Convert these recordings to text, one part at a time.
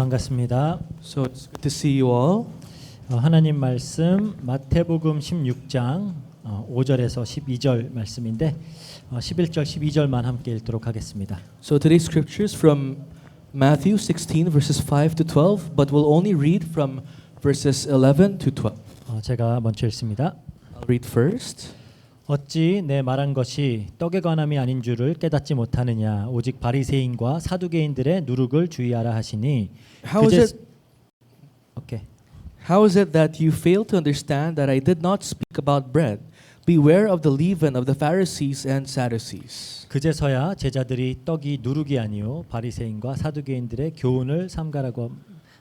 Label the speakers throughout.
Speaker 1: 반갑습니다.
Speaker 2: So it's good to see you all.
Speaker 1: 하나님 말씀 마태복음 16장 5절에서 12절 말씀인데 11절 12절만 함께 읽도록 하겠습니다.
Speaker 2: So today's scriptures from Matthew 16 verses 5 to 12, but we'll only read from verses 11 to 12.
Speaker 1: 제가 먼저 읽습니다.
Speaker 2: I'll read first.
Speaker 1: 어찌 내 말한 것이 떡에 관함이 아닌 줄을 깨닫지 못하느냐 오직 바리새인과 사두개인들의 누룩을 주의하라 하시니
Speaker 2: How is it that you fail to understand that I did not speak about bread? Beware of the leaven of the Pharisees and Sadducees.
Speaker 1: 그제서야 제자들이 떡이 누룩이 아니요 바리새인과 사두개인들의 교훈을 삼가라고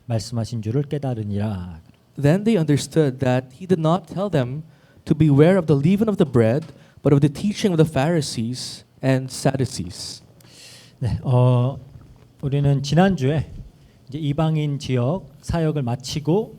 Speaker 1: 말씀하신 줄을 깨달으니라.
Speaker 2: Then they understood that he did not tell them to beware of the leaven of the bread, but of the teaching of the Pharisees and Sadducees.
Speaker 1: 네, 우리는 지난주에 이제 이방인 지역 사역을 마치고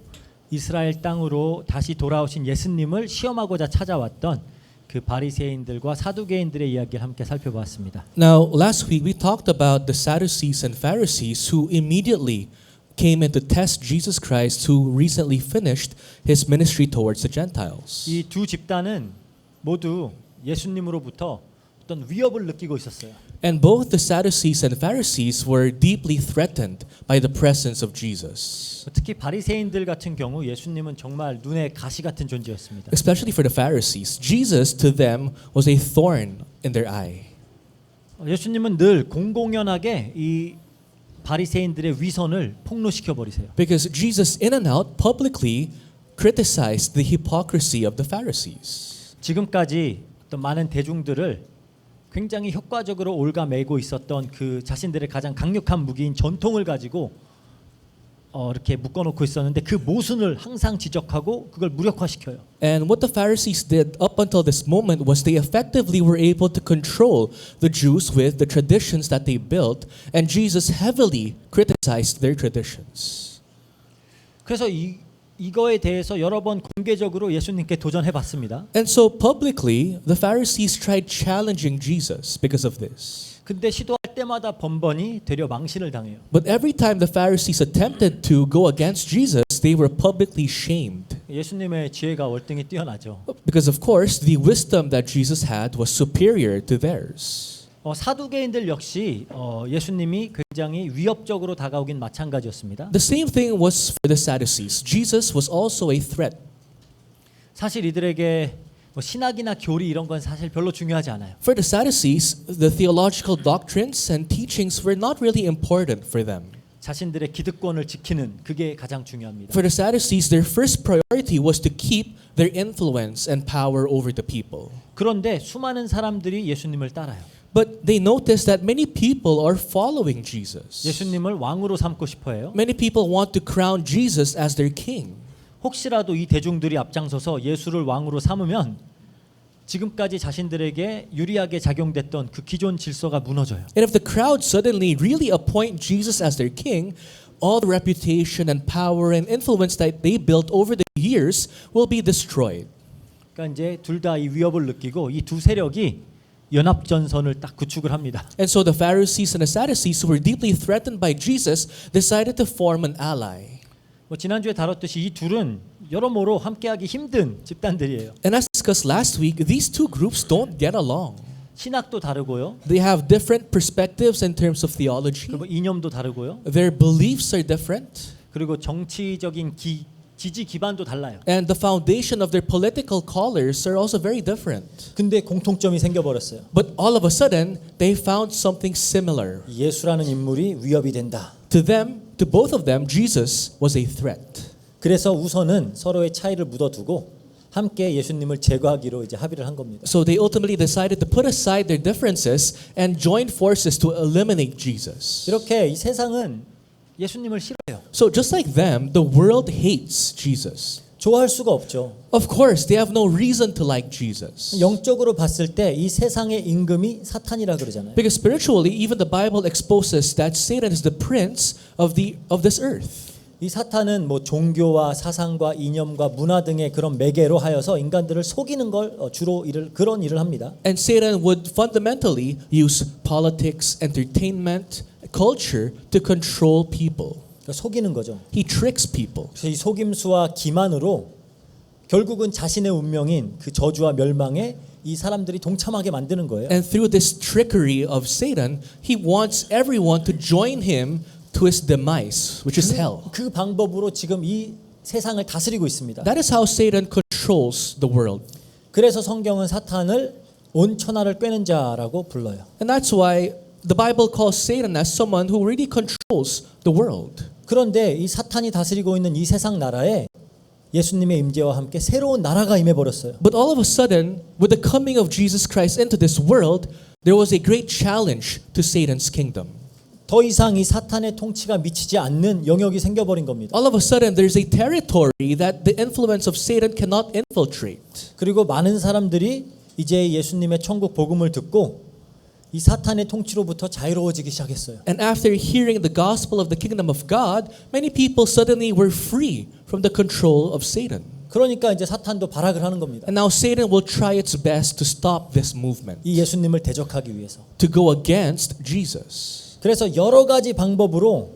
Speaker 1: 이스라엘 땅으로 다시 돌아오신 예수님을 시험하고자 찾아왔던 그 바리새인들과 사두개인들의 이야기를 함께 살펴보았습니다.
Speaker 3: Now, last week we talked about the Sadducees and Pharisees who immediately came in to test Jesus Christ, who recently finished his ministry towards the Gentiles.
Speaker 1: 이 두 집단은 모두 예수님으로부터 어떤 위협을 느끼고 있었어요.
Speaker 3: And both the Sadducees and Pharisees were deeply threatened by the presence of Jesus.
Speaker 1: 특히 바리새인들 같은 경우 예수님은 정말 눈에 가시 같은 존재였습니다.
Speaker 3: Especially for the Pharisees, Jesus to them was a thorn in their eye.
Speaker 1: 예수님은 늘 공공연하게 이 바리새인들의 위선을 폭로시켜 버리세요.
Speaker 3: Because Jesus in and out publicly criticized the hypocrisy of the Pharisees.
Speaker 1: 지금까지 어떤 많은 대중들을 굉장히 효과적으로 올가매고 있었던 그 자신들의 가장 강력한 무기인 전통을 가지고 이렇게 묶어놓고 있었는데 그 모순을 항상 지적하고 그걸 무력화시켜요.
Speaker 3: And what the Pharisees did up until this moment was they effectively were able to control the Jews with the traditions that they built, and Jesus heavily criticized their traditions.
Speaker 1: 그래서 이거에 대해서 여러 번 공개적으로 예수님께 도전해봤습니다.
Speaker 3: And so publicly, the Pharisees tried challenging Jesus because of this.
Speaker 1: 근데 시도할 때마다 번번이 되려 망신을 당해요.
Speaker 3: But every time the Pharisees attempted to go against Jesus, they were publicly shamed.
Speaker 1: 예수님의 지혜가 월등히 뛰어나죠.
Speaker 3: Because of course, the wisdom that Jesus had was superior to theirs.
Speaker 1: 사두개인들 역시 예수님이 굉장히 위협적으로 다가오긴 마찬가지였습니다.
Speaker 3: The same thing was for the Sadducees. Jesus was also a threat.
Speaker 1: 사실 이들에게 신학이나 교리 이런 건 사실 별로 중요하지 않아요.
Speaker 3: For the Sadducees, the theological doctrines and teachings were not really important for them.
Speaker 1: 자신들의 기득권을 지키는 그게 가장 중요합니다.
Speaker 3: For the Sadducees, their first priority was to keep their influence and power over the people.
Speaker 1: 그런데 수많은 사람들이 예수님을 따라요.
Speaker 3: But they noticed that many people are following Jesus.
Speaker 1: 예수님을 왕으로 삼고 싶어해요.
Speaker 3: Many people want to crown Jesus as their king.
Speaker 1: 혹시라도 이 대중들이 앞장서서 예수를 왕으로 삼으면 지금까지 자신들에게 유리하게 작용됐던 그 기존 질서가 무너져요.
Speaker 3: And if the crowd suddenly really appoint Jesus as their king, all the reputation and power and influence that they built over the years will be destroyed.
Speaker 1: 그러니까 이제 둘 다 이 위협을 느끼고 이 두 세력이 연합 전선을 딱 구축을 합니다.
Speaker 3: And so the Pharisees and the Sadducees, who were deeply threatened by Jesus, decided to form an ally.
Speaker 1: 지난주에 다뤘듯이 이 둘은 여러모로 함께하기 힘든 집단들이에요.
Speaker 3: And as discussed last week, these two groups don't get along.
Speaker 1: 신학도 다르고요.
Speaker 3: They have different perspectives in terms of theology.
Speaker 1: 그리고 이념도 다르고요.
Speaker 3: Their beliefs are different.
Speaker 1: 그리고 정치적인 지지 기반도 달라요.
Speaker 3: And the foundation of their political colors are also very different.
Speaker 1: 근데 공통점이 생겨버렸어요.
Speaker 3: But all of a sudden, they found something similar.
Speaker 1: 예수라는 인물이 위협이 된다.
Speaker 3: To them, to both of them, Jesus was a threat.
Speaker 1: 그래서 우선은 서로의 차이를 묻어두고 함께 예수님을 제거하기로 이제 합의를 한 겁니다.
Speaker 3: So they ultimately decided to put aside their differences and join forces to eliminate Jesus.
Speaker 1: 이렇게 이 세상은 예수님을 싫어해요.
Speaker 3: So just like them, the world hates Jesus.
Speaker 1: 좋아할 수가 없죠.
Speaker 3: Of course, they have no reason to like Jesus.
Speaker 1: 영적으로 봤을 때 이 세상의 임금이 사탄이라 그러잖아요.
Speaker 3: Because spiritually, even the Bible exposes that Satan is the prince of this earth.
Speaker 1: 이 사탄은 종교와 사상과 이념과 문화 등의 그런 매개로 하여서 인간들을 속이는 걸 주로 그런 일을 합니다.
Speaker 3: And Satan would fundamentally use politics, entertainment, culture to control people.
Speaker 1: 속이는 거죠.
Speaker 3: He tricks people.
Speaker 1: 그래서 이 속임수와 기만으로 결국은 자신의 운명인 그 저주와 멸망에 이 사람들이 동참하게 만드는 거예요.
Speaker 3: And through this trickery of Satan, he wants everyone to join him to his demise, which is hell.
Speaker 1: 그 방법으로 지금 이 세상을 다스리고 있습니다.
Speaker 3: That is how Satan controls the world.
Speaker 1: 그래서 성경은 사탄을 온 천하를 꿰는 자라고 불러요.
Speaker 3: And that's why the Bible calls Satan as someone who really controls the world.
Speaker 1: 그런데 이 사탄이 다스리고 있는 이 세상 나라에 예수님의 임재와 함께 새로운 나라가 임해 버렸어요.
Speaker 3: But all of a sudden, with the coming of Jesus Christ into this world, there was a great challenge to Satan's kingdom.
Speaker 1: 더 이상 이 사탄의 통치가 미치지 않는 영역이 생겨버린 겁니다.
Speaker 3: All of a sudden, there's a territory that the influence of Satan cannot infiltrate.
Speaker 1: 그리고 많은 사람들이 이제 예수님의 천국 복음을 듣고 이 사탄의 통치로부터 자유로워지기 시작했어요.
Speaker 3: And after hearing the gospel of the kingdom of God, many people suddenly were free from the control of Satan.
Speaker 1: 그러니까 이제 사탄도 발악을 하는 겁니다.
Speaker 3: And now Satan will try its best to stop this movement,
Speaker 1: 이 예수님을 대적하기 위해서.
Speaker 3: to go against Jesus.
Speaker 1: 그래서 여러 가지 방법으로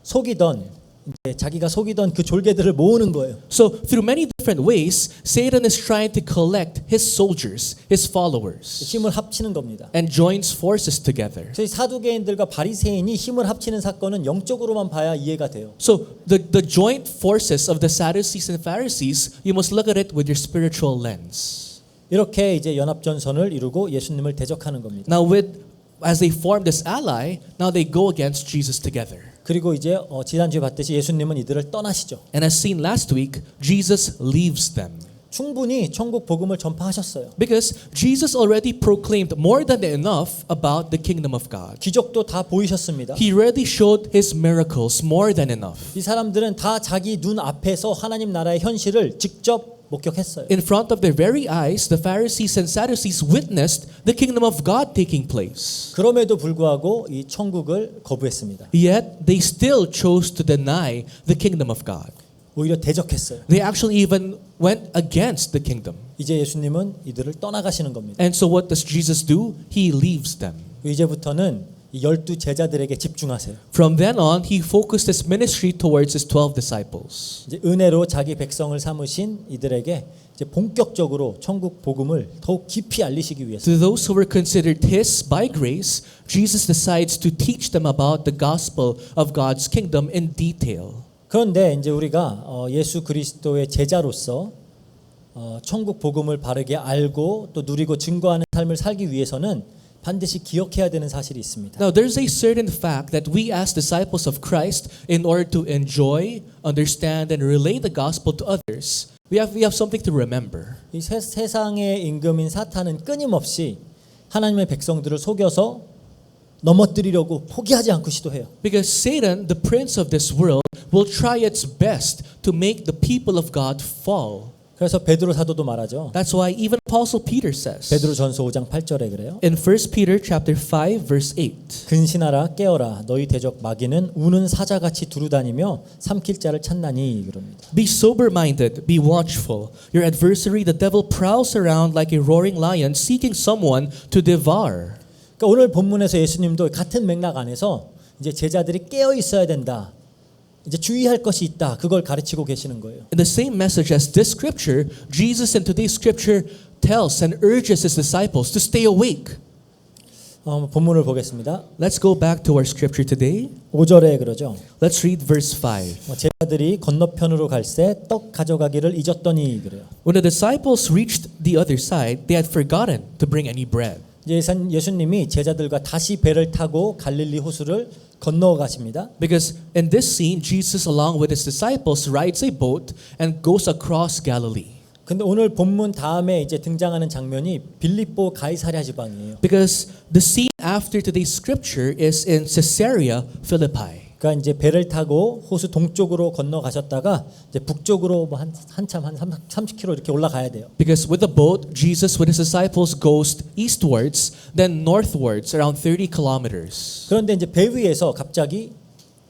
Speaker 1: 속이던 이제 자기가 속이던 그 졸개들을 모으는 거예요.
Speaker 3: So through many different ways, Satan is trying to collect his soldiers, his followers,
Speaker 1: 힘을 합치는 겁니다.
Speaker 3: and joins forces together.
Speaker 1: 저희 사두개인들과 바리새인이 힘을 합치는 사건은 영적으로만 봐야 이해가 돼요.
Speaker 3: So the joint forces of the Sadducees and Pharisees, you must look at it with your spiritual lens.
Speaker 1: 이렇게 이제 연합전선을 이루고 예수님을 대적하는 겁니다.
Speaker 3: Now as they form this ally, now they go against Jesus together.
Speaker 1: 그리고 이제 지난주에 봤듯이 예수님은 이들을 떠나시죠.
Speaker 3: And as seen last week, Jesus leaves them.
Speaker 1: 충분히 천국 복음을 전파하셨어요.
Speaker 3: Because Jesus already proclaimed more than enough about the kingdom of God.
Speaker 1: 기적도 다 보이셨습니다.
Speaker 3: He already showed his miracles more than enough.
Speaker 1: 이 사람들은 다 자기 눈 앞에서 하나님 나라의 현실을 직접 목격했어요.
Speaker 3: In front of their very eyes, the Pharisees and Sadducees witnessed the kingdom of God taking place.
Speaker 1: 그럼에도 불구하고 이 천국을 거부했습니다.
Speaker 3: Yet they still chose to deny the kingdom of God.
Speaker 1: 오히려 대적했어요.
Speaker 3: They actually even went against the kingdom.
Speaker 1: 이제 예수님은 이들을 떠나가시는 겁니다.
Speaker 3: And so what does Jesus do? He leaves them.
Speaker 1: 이제부터는 이 12 제자들에게 집중하세요.
Speaker 3: From then on, he focused his ministry towards his 12 disciples.
Speaker 1: 이제 은혜로 자기 백성을 삼으신 이들에게 이제 본격적으로 천국 복음을 더욱 깊이 알리시기 위해서
Speaker 3: To those who were considered his by grace, Jesus decides to teach them about the gospel of God's kingdom in detail.
Speaker 1: 그런데 이제 우리가 예수 그리스도의 제자로서 천국 복음을 바르게 알고 또 누리고 증거하는 삶을 살기 위해서는 반드시 기억해야 되는 사실이 있습니다.
Speaker 3: Now, there's a certain fact that we as disciples of Christ, in order to enjoy, understand, and relay the gospel to others, we have something to remember.
Speaker 1: 이 세상의 임금인 사탄은 끊임없이 하나님의 백성들을 속여서 넘어뜨리려고 포기하지 않고 시도해요.
Speaker 3: Because Satan, the prince of this world, will try its best to make the people of God fall.
Speaker 1: 그래서 베드로 사도도 말하죠.
Speaker 3: That's why even Apostle Peter says
Speaker 1: 베드로전서 5장 8절에 그래요.
Speaker 3: in 1 Peter chapter 5 verse 8.
Speaker 1: 근신하라 깨어라 너희 대적 마귀는 우는 사자같이 두루다니며 삼킬 자를 찾나니 그럽니다.
Speaker 3: Be sober-minded, be watchful. Your adversary, the devil, prowls around like a roaring lion, seeking someone to devour.
Speaker 1: 그러니까 오늘 본문에서 예수님도 같은 맥락 안에서 이제 제자들이 깨어 있어야 된다. 이제 주의할 것이 있다. 그걸 가르치고 계시는 거예요.
Speaker 3: In the same message as this scripture, Jesus in today's scripture tells and urges his disciples to stay awake.
Speaker 1: 본문을 보겠습니다.
Speaker 3: Let's go back to our scripture today.
Speaker 1: 5절에 그러죠.
Speaker 3: Let's read verse 5.
Speaker 1: 제자들이 건너편으로 갈새 떡 가져가기를 잊었더니 그래요.
Speaker 3: When the disciples reached the other side, they had forgotten to bring any bread.
Speaker 1: 예수님이 제자들과 다시 배를 타고 갈릴리 호수를 건너가십니다.
Speaker 3: Because in this scene, Jesus along with his disciples rides a boat and goes across Galilee.
Speaker 1: 근데 오늘 본문 다음에 이제 등장하는 장면이 빌립보 가이사랴 지방이에요.
Speaker 3: Because the scene after today's scripture is in Caesarea Philippi.
Speaker 1: 그러니까 이제 배를 타고 호수 동쪽으로 건너가셨다가 이제 북쪽으로 뭐 한참 한 30km 이렇게 올라가야 돼요.
Speaker 3: Because with the boat, Jesus with his disciples goes eastwards, then northwards around 30 kilometers.
Speaker 1: 그런데 이제 배 위에서 갑자기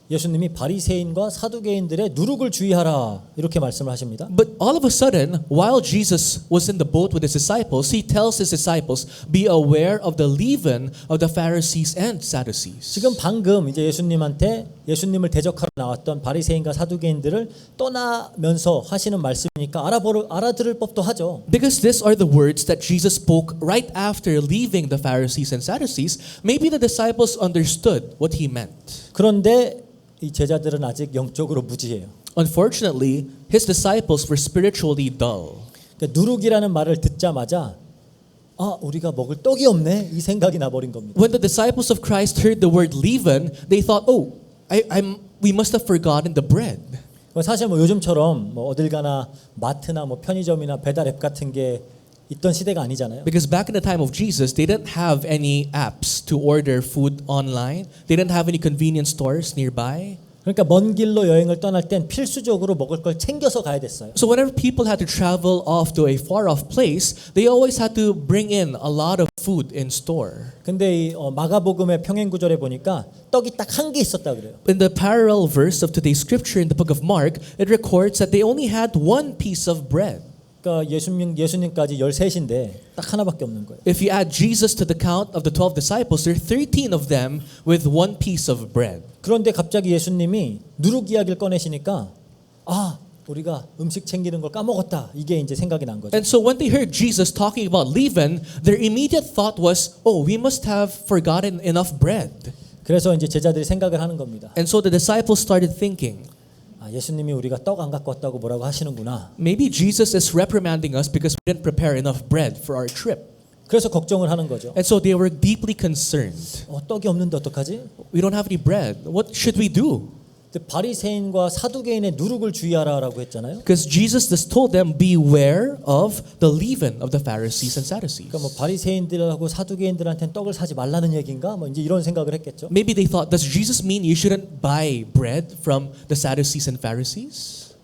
Speaker 1: 예수님이 바리새인과 사두개인들의 누룩을 주의하라 이렇게 말씀을 하십니다.
Speaker 3: But all of a sudden, while Jesus was in the boat with his disciples, he tells his disciples, "Be aware of the leaven of the Pharisees and Sadducees."
Speaker 1: 지금 방금 이제 예수님한테 예수님을 대적하러 나왔던 바리새인과 사두개인들을 떠나면서 하시는 말씀이니까 알아들을 법도 하죠.
Speaker 3: Because these are the words that Jesus spoke right after leaving the Pharisees and Sadducees, maybe the disciples understood what he meant.
Speaker 1: 그런데 이 제자들은 아직 영적으로 무지해요.
Speaker 3: Unfortunately, his disciples were spiritually dull.
Speaker 1: 그러니까 누룩이라는 말을 듣자마자 우리가 먹을 떡이 없네 이 생각이 나버린 겁니다.
Speaker 3: When the disciples of Christ heard the word leaven, they thought, we must have forgotten the bread.
Speaker 1: 사실 뭐 요즘처럼 뭐 어딜 가나 마트나 뭐 편의점이나 배달 앱 같은 게 있던 시대가 아니잖아요.
Speaker 3: Because back in the time of Jesus, they didn't have any apps to order food online. They didn't have any convenience stores nearby.
Speaker 1: 그러니까 먼 길로 여행을 떠날 땐 필수적으로 먹을 걸 챙겨서 가야 됐어요.
Speaker 3: So whenever people had to travel off to a far-off place, they always had to bring in a lot of food in store.
Speaker 1: 근데 이 마가복음의 평행 구절에 보니까 떡이 딱 한 개 있었다 그래요.
Speaker 3: In the parallel verse of today's scripture in the book of Mark, it records that they only had one piece of bread.
Speaker 1: 그러니까 예수님까지 13인데 딱 하나밖에 없는 거예요.
Speaker 3: If you add Jesus to the count of the 12 disciples, there are 13 of them with one piece of bread.
Speaker 1: 그런데 갑자기 예수님이 누룩 이야기를 꺼내시니까 우리가 음식 챙기는 걸 까먹었다. 이게 이제 생각이 난 거죠.
Speaker 3: And so when they heard Jesus talking about leaven, their immediate thought was, we must have forgotten enough bread.
Speaker 1: 그래서 이제 제자들이 생각을 하는 겁니다.
Speaker 3: And so the disciples started thinking,
Speaker 1: 예수님이 우리가 떡 안 갖고 왔다고 뭐라고 하시는구나.
Speaker 3: maybe Jesus is reprimanding us because we didn't prepare enough bread for our trip.
Speaker 1: 그래서 걱정을 하는 거죠.
Speaker 3: And so they were deeply concerned.
Speaker 1: 떡이 없는데 어떡하지?
Speaker 3: We don't have any bread. What should we do?
Speaker 1: 바리새인과 사두개인의 누룩을 주의하라라고 했잖아요.
Speaker 3: Because Jesus just told them, beware of the leaven of the Pharisees and Sadducees.
Speaker 1: 그러니까 뭐 바리새인들하고 사두개인들한테는 떡을 사지 말라는 얘기인가? 뭐 이제 이런 생각을 했겠죠.
Speaker 3: Maybe they thought, does Jesus mean you shouldn't buy bread from the Sadducees and Pharisees?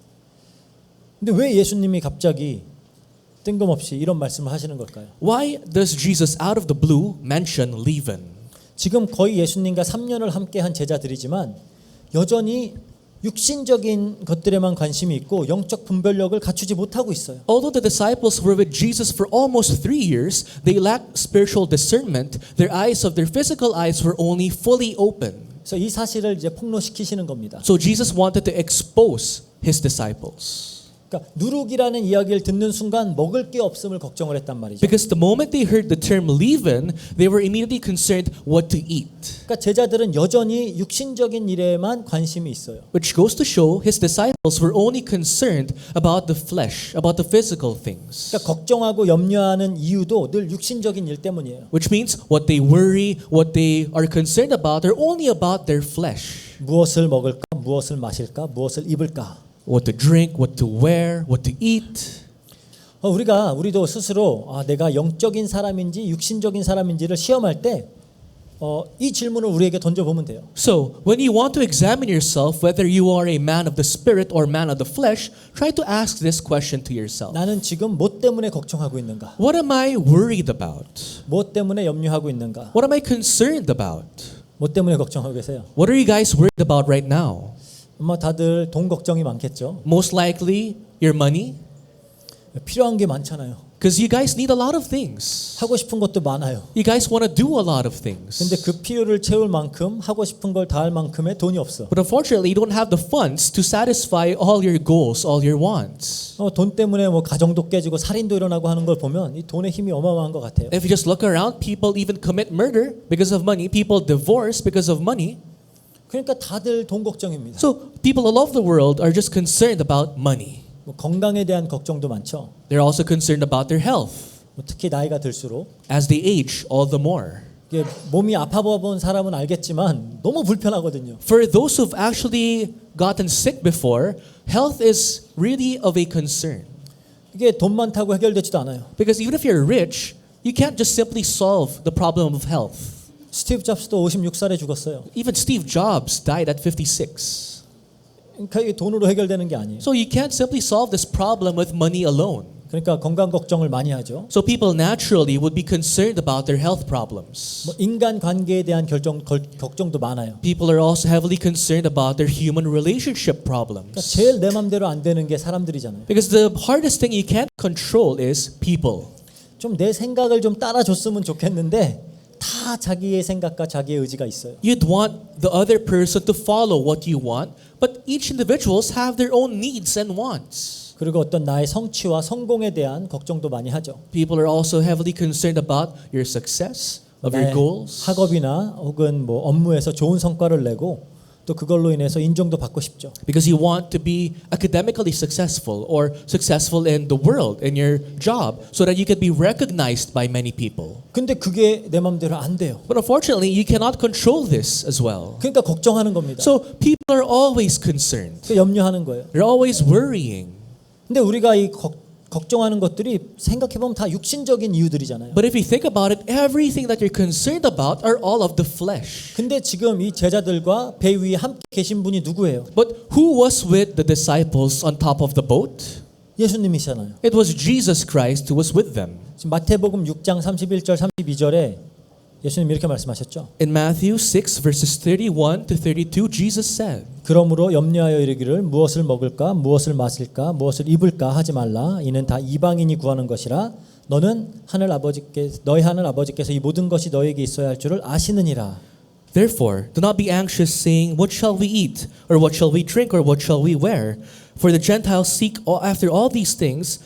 Speaker 1: 근데 왜 예수님이 갑자기 뜬금없이 이런 말씀을 하시는 걸까요?
Speaker 3: Why does Jesus out of the blue mention leaven?
Speaker 1: 지금 거의 예수님과 3년을 함께한 제자들이지만 여전히 육신적인 것들에만 관심이 있고 영적 분별력을 갖추지 못하고 있어요.
Speaker 3: Although the disciples were with Jesus for almost 3 years, they lacked spiritual discernment. Their eyes of their physical eyes were only fully open.
Speaker 1: 그래서 이 사실을 이제 폭로시키시는 겁니다.
Speaker 3: So Jesus wanted to expose his disciples.
Speaker 1: 그러니까 누룩이라는 이야기를 듣는 순간 먹을 게 없음을 걱정을 했단 말이죠.
Speaker 3: Because the moment they heard the term leaven, they were immediately concerned what to eat.
Speaker 1: 그러니까 제자들은 여전히 육신적인 일에만 관심이 있어요.
Speaker 3: Which goes to show his disciples were only concerned about the flesh, about the physical things.
Speaker 1: 그러니까 걱정하고 염려하는 이유도 늘 육신적인 일 때문이에요.
Speaker 3: Which means what they worry, what they are concerned about are only about their flesh.
Speaker 1: 무엇을 먹을까, 무엇을 마실까, 무엇을 입을까.
Speaker 3: What to drink, what to wear, what to eat.
Speaker 1: 우리도 스스로 내가 영적인 사람인지 육신적인 사람인지를 시험할 때 이 질문을 우리에게 던져보면 돼요.
Speaker 3: So, when you want to examine yourself whether you are a man of the spirit or man of the flesh, try to ask this question to yourself.
Speaker 1: 나는 지금 뭐 때문에 걱정하고 있는가?
Speaker 3: What am I worried about?
Speaker 1: 뭐 때문에 염려하고 있는가?
Speaker 3: What am I concerned about?
Speaker 1: 뭐 때문에 걱정하고 계세요?
Speaker 3: What are you guys worried about right now?
Speaker 1: 다들 돈 걱정이 많겠죠.
Speaker 3: Most likely, your money.
Speaker 1: 필요한 게 많잖아요.
Speaker 3: Because you guys need a lot of things.
Speaker 1: 하고 싶은 것도 많아요.
Speaker 3: You guys want to do a lot of things.
Speaker 1: 근데 그 필요를 채울 만큼 하고 싶은 걸 다 할 만큼의 돈이 없어.
Speaker 3: But unfortunately, you don't have the funds to satisfy all your goals, all your wants.
Speaker 1: 돈 때문에 뭐 가정도 깨지고 살인도 일어나고 하는 걸 보면 이 돈의 힘이 어마어마한 것 같아요.
Speaker 3: If you just look around, people even commit murder because of money. People divorce because of money.
Speaker 1: 그러니까 다들 돈 걱정입니다.
Speaker 3: So people all over the world are just concerned about money.
Speaker 1: 뭐 건강에 대한 걱정도 많죠.
Speaker 3: They're also concerned about their health.
Speaker 1: 특히 나이가 들수록
Speaker 3: As they age, all the more.
Speaker 1: 이게 몸이 아파본 사람은 알겠지만 너무 불편하거든요.
Speaker 3: For those who've actually gotten sick before, health is really of a concern.
Speaker 1: 이게 돈 많다고 해결되지도 않아요.
Speaker 3: Because even if you're rich, you can't just simply solve the problem of health.
Speaker 1: 스티브 잡스도 56살에 죽었어요.
Speaker 3: Even Steve Jobs died at 56.
Speaker 1: 그러니까 이게 돈으로 해결되는 게 아니에요.
Speaker 3: So you can't simply solve this problem with money alone.
Speaker 1: 그러니까 건강 걱정을 많이 하죠.
Speaker 3: So people naturally would be concerned about their health problems.
Speaker 1: 뭐 인간 관계에 대한 걱정도 많아요.
Speaker 3: People are also heavily concerned about their human relationship problems.
Speaker 1: 그러니까 제일 내 맘대로 안 되는 게 사람들이잖아요.
Speaker 3: Because the hardest thing you can't control is people.
Speaker 1: 좀 내 생각을 좀 따라줬으면 좋겠는데 다 다 자기의 생각과 자기의 의지가 있어요.
Speaker 3: You'd want the other person to follow what you want, but each individuals have their own needs and wants.
Speaker 1: 그리고 어떤 나의 성취와 성공에 대한 걱정도 많이 하죠.
Speaker 3: People are also heavily concerned about your success, of your
Speaker 1: 나의
Speaker 3: goals.
Speaker 1: 학업이나 혹은 뭐 업무에서 좋은 성과를 내고 또 그걸로 인해서 인정도 받고 싶죠.
Speaker 3: Because you want to be academically successful or successful in the world, in your job, so that you can be recognized by many people.
Speaker 1: 근데 그게 내 마음대로 안 돼요.
Speaker 3: But unfortunately, you cannot control this as well.
Speaker 1: 그러니까 걱정하는 겁니다.
Speaker 3: So people are always concerned.
Speaker 1: 그 염려하는 거예요.
Speaker 3: They're always worrying.
Speaker 1: 근데 우리가 이 걱정하는 것들이 생각해 보면 다 육신적인 이유들이잖아요.
Speaker 3: But if you think about it, everything that you're concerned about are all of the flesh.
Speaker 1: 근데 지금 이 제자들과 배 위에 함께 계신 분이 누구예요?
Speaker 3: But who was with the disciples on top of the boat?
Speaker 1: 예수님이시잖아요.
Speaker 3: It was Jesus Christ who was with them.
Speaker 1: 지금 마태복음 6장 31절 32절에 예수님 이렇게 말씀하셨죠.
Speaker 3: In Matthew 6 verses 31 to 32, Jesus said,
Speaker 1: 그러므로 염려하여 이르기를 무엇을 먹을까 무엇을 마실까 무엇을 입을까 하지 말라 이는 다 이방인이 구하는 것이라 너희 하늘 아버지께서 이 모든 것이 너에게 있어야 할 줄을 아시느니라.
Speaker 3: Therefore, do not be anxious, saying, what shall we eat? Or what shall we drink? Or what shall we wear? For the Gentiles seek after all these things,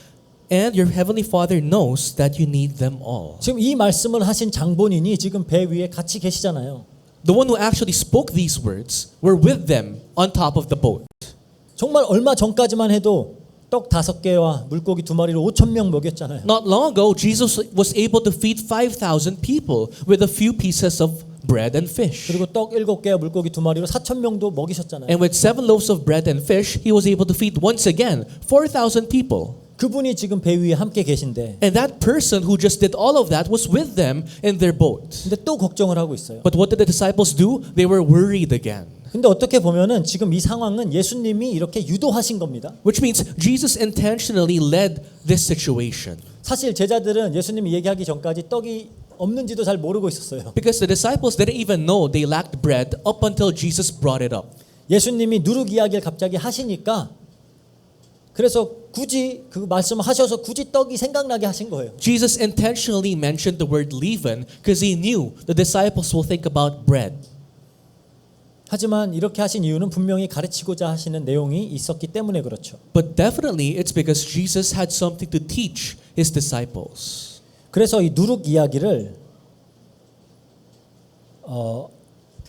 Speaker 3: and your heavenly Father knows that you need them all.
Speaker 1: 지금 이 말씀을 하신 장본인이 지금 배 위에 같이 계시잖아요.
Speaker 3: The one who actually spoke these words were with them on top of the boat.
Speaker 1: 정말 얼마 전까지만 해도 떡 5개와 물고기 2마리로 5,000명 먹였잖아요.
Speaker 3: Not long ago, Jesus was able to feed 5,000 people with a few pieces of bread and fish.
Speaker 1: 그리고 떡 7개와 물고기 2마리로 4,000명도 먹이셨잖아요.
Speaker 3: And with 7 loaves of bread and fish, he was able to feed once again 4,000 people.
Speaker 1: 그분이 지금 배 위에 함께 계신데
Speaker 3: And that person who just did all of that was with them in their boat.
Speaker 1: 근데 또 걱정을 하고 있어요.
Speaker 3: But what did the disciples do? They were worried again.
Speaker 1: 근데 어떻게 보면은 지금 이 상황은 예수님이 이렇게 유도하신 겁니다.
Speaker 3: Which means Jesus intentionally led this situation.
Speaker 1: 사실 제자들은 예수님이 얘기하기 전까지 떡이 없는지도 잘 모르고 있었어요.
Speaker 3: Because the disciples didn't even know they lacked bread up until Jesus brought it up.
Speaker 1: 예수님이 누룩 이야기를 갑자기 하시니까 그래서 굳이 그 말씀을 하셔서 굳이 떡이 생각나게 하신 거예요.
Speaker 3: Jesus intentionally mentioned the word leaven because he knew the disciples will think about bread.
Speaker 1: 하지만 이렇게 하신 이유는 분명히 가르치고자 하시는 내용이 있었기 때문에 그렇죠.
Speaker 3: But definitely it's because Jesus had something to teach his disciples.
Speaker 1: 그래서 이 누룩 이야기를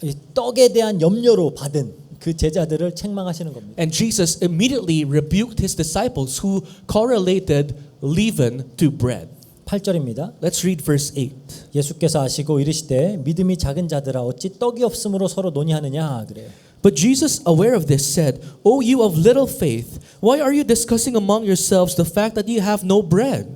Speaker 1: 이 떡에 대한 염려로 받은 그 제자들을 책망하시는 겁니다.
Speaker 3: And Jesus immediately rebuked his disciples who correlated leaven to bread.
Speaker 1: 8절입니다.
Speaker 3: Let's read verse 8.
Speaker 1: 예수께서 아시고 이르시되 믿음이 작은 자들아 어찌 떡이 없음으로 서로 논의하느냐 그래요.
Speaker 3: But Jesus, aware of this, said, O you of little faith, why are you discussing among yourselves the fact that you have no bread?